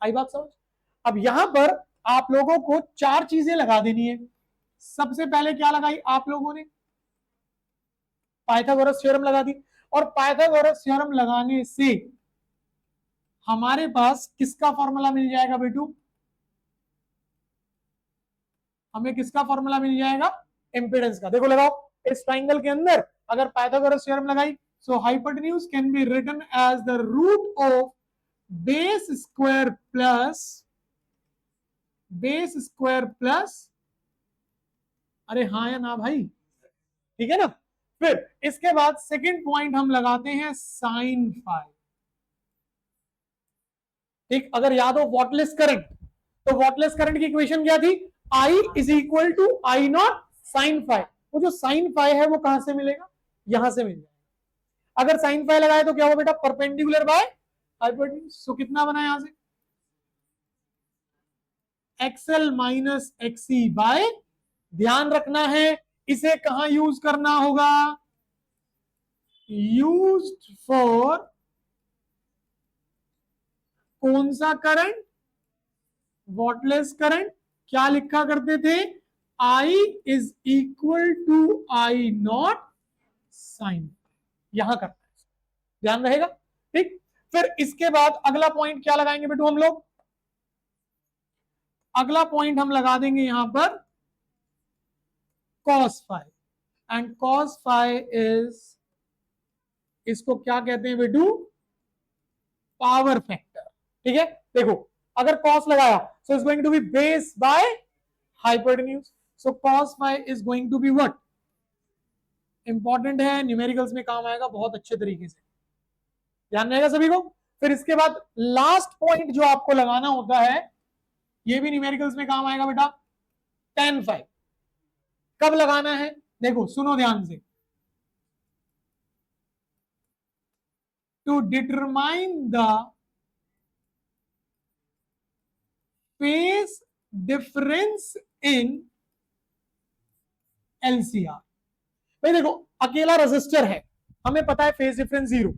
आई बात समझ? अब यहां पर आप लोगों को 4 चीजें लगा देनी है। सबसे पहले क्या लगाई आप लोगों ने, पाइथागोरस थ्योरम लगा दी, और पाइथागोरस थ्योरम लगाने से हमारे पास किसका फॉर्मूला मिल जाएगा बेटू, हमें किसका फॉर्मूला मिल जाएगा, इंपेडेंस का। देखो लगाओ, इस ट्राइंगल के अंदर अगर पाइथागोरस थ्योरम लगाई, so hypotenuse can be written as the root of base square plus, अरे हाँ या ना भाई, ठीक है ना। फिर इसके बाद सेकंड पॉइंट हम लगाते हैं साइन फाई, ठीक। अगर याद हो वॉटलेस करंट, तो वॉटलेस करंट की इक्वेशन क्या थी, I is equal to I naught sine phi. वो जो साइन फाई है वो कहां से मिलेगा, यहां से मिल जाएगा। अगर साइन फाई लगाए तो क्या होगा बेटा, परपेंडिकुलर बाय हाइपोटेन्यूज। सो कितना बना यहां से, एक्सएल माइनस एक्सी बाय, ध्यान रखना है इसे कहां यूज करना होगा, यूज्ड फॉर कौन सा करंट, वॉटलेस करंट। क्या लिखा करते थे, I is equal to I naught sine, यहां करना है, ध्यान रहेगा। ठीक, फिर इसके बाद अगला पॉइंट क्या लगाएंगे बेटू हम लोग, अगला पॉइंट हम लगा देंगे यहां पर cos phi, and cos phi is, इसको क्या कहते हैं बेटू, पावर फैक्टर। ठीक है, देखो अगर cos लगाया so is going to be base by hypotenuse, so cos phi is going to be what, important है, न्यूमेरिकल्स में काम आएगा बहुत अच्छे तरीके से, ध्यान रहेगा सभी को। फिर इसके बाद लास्ट पॉइंट जो आपको लगाना होता है, ये भी न्यूमेरिकल्स में काम आएगा बेटा, tan फाइ। कब लगाना है, देखो सुनो ध्यान से, to determine the phase difference in LCR. भाई देखो अकेला रेजिस्टर है, हमें पता है फेज डिफरेंस 0,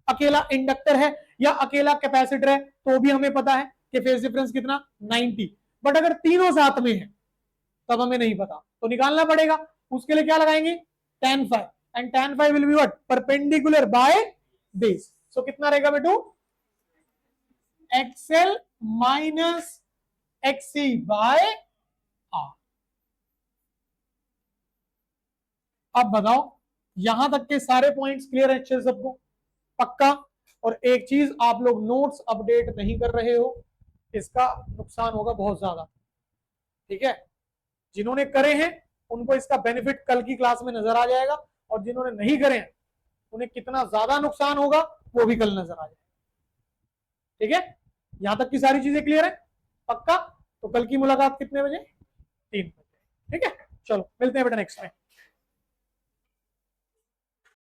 अकेला इंडक्टर है या अकेला कैपेसिटर है तो भी हमें पता है कि फेज डिफरेंस कितना 90, बट अगर तीनों साथ में है तब हमें नहीं पता, तो निकालना पड़ेगा। उसके लिए क्या लगाएंगे, tan phi, and tan phi will be what, perpendicular by base, so कितना रहेगा बेटू, XL minus XC by R. अब बताओ यहां तक के सारे पॉइंट्स क्लियर है अच्छे से सबको, पक्का। और एक चीज, आप लोग नोट्स अपडेट नहीं कर रहे हो, इसका नुकसान होगा बहुत ज्यादा, ठीक है। जिन्होंने करे हैं उनको इसका बेनिफिट कल की क्लास में नजर आ जाएगा, और जिन्होंने नहीं करे हैं उन्हें कितना ज्यादा नुकसान होगा वो भी कल नजर आ जाएगा, ठीक है। यहां तक की सारी चीजें क्लियर है, पक्का। तो कल की मुलाकात कितने बजे, 3 बजे, ठीक है। चलो मिलते हैं बेटा नेक्स्ट में।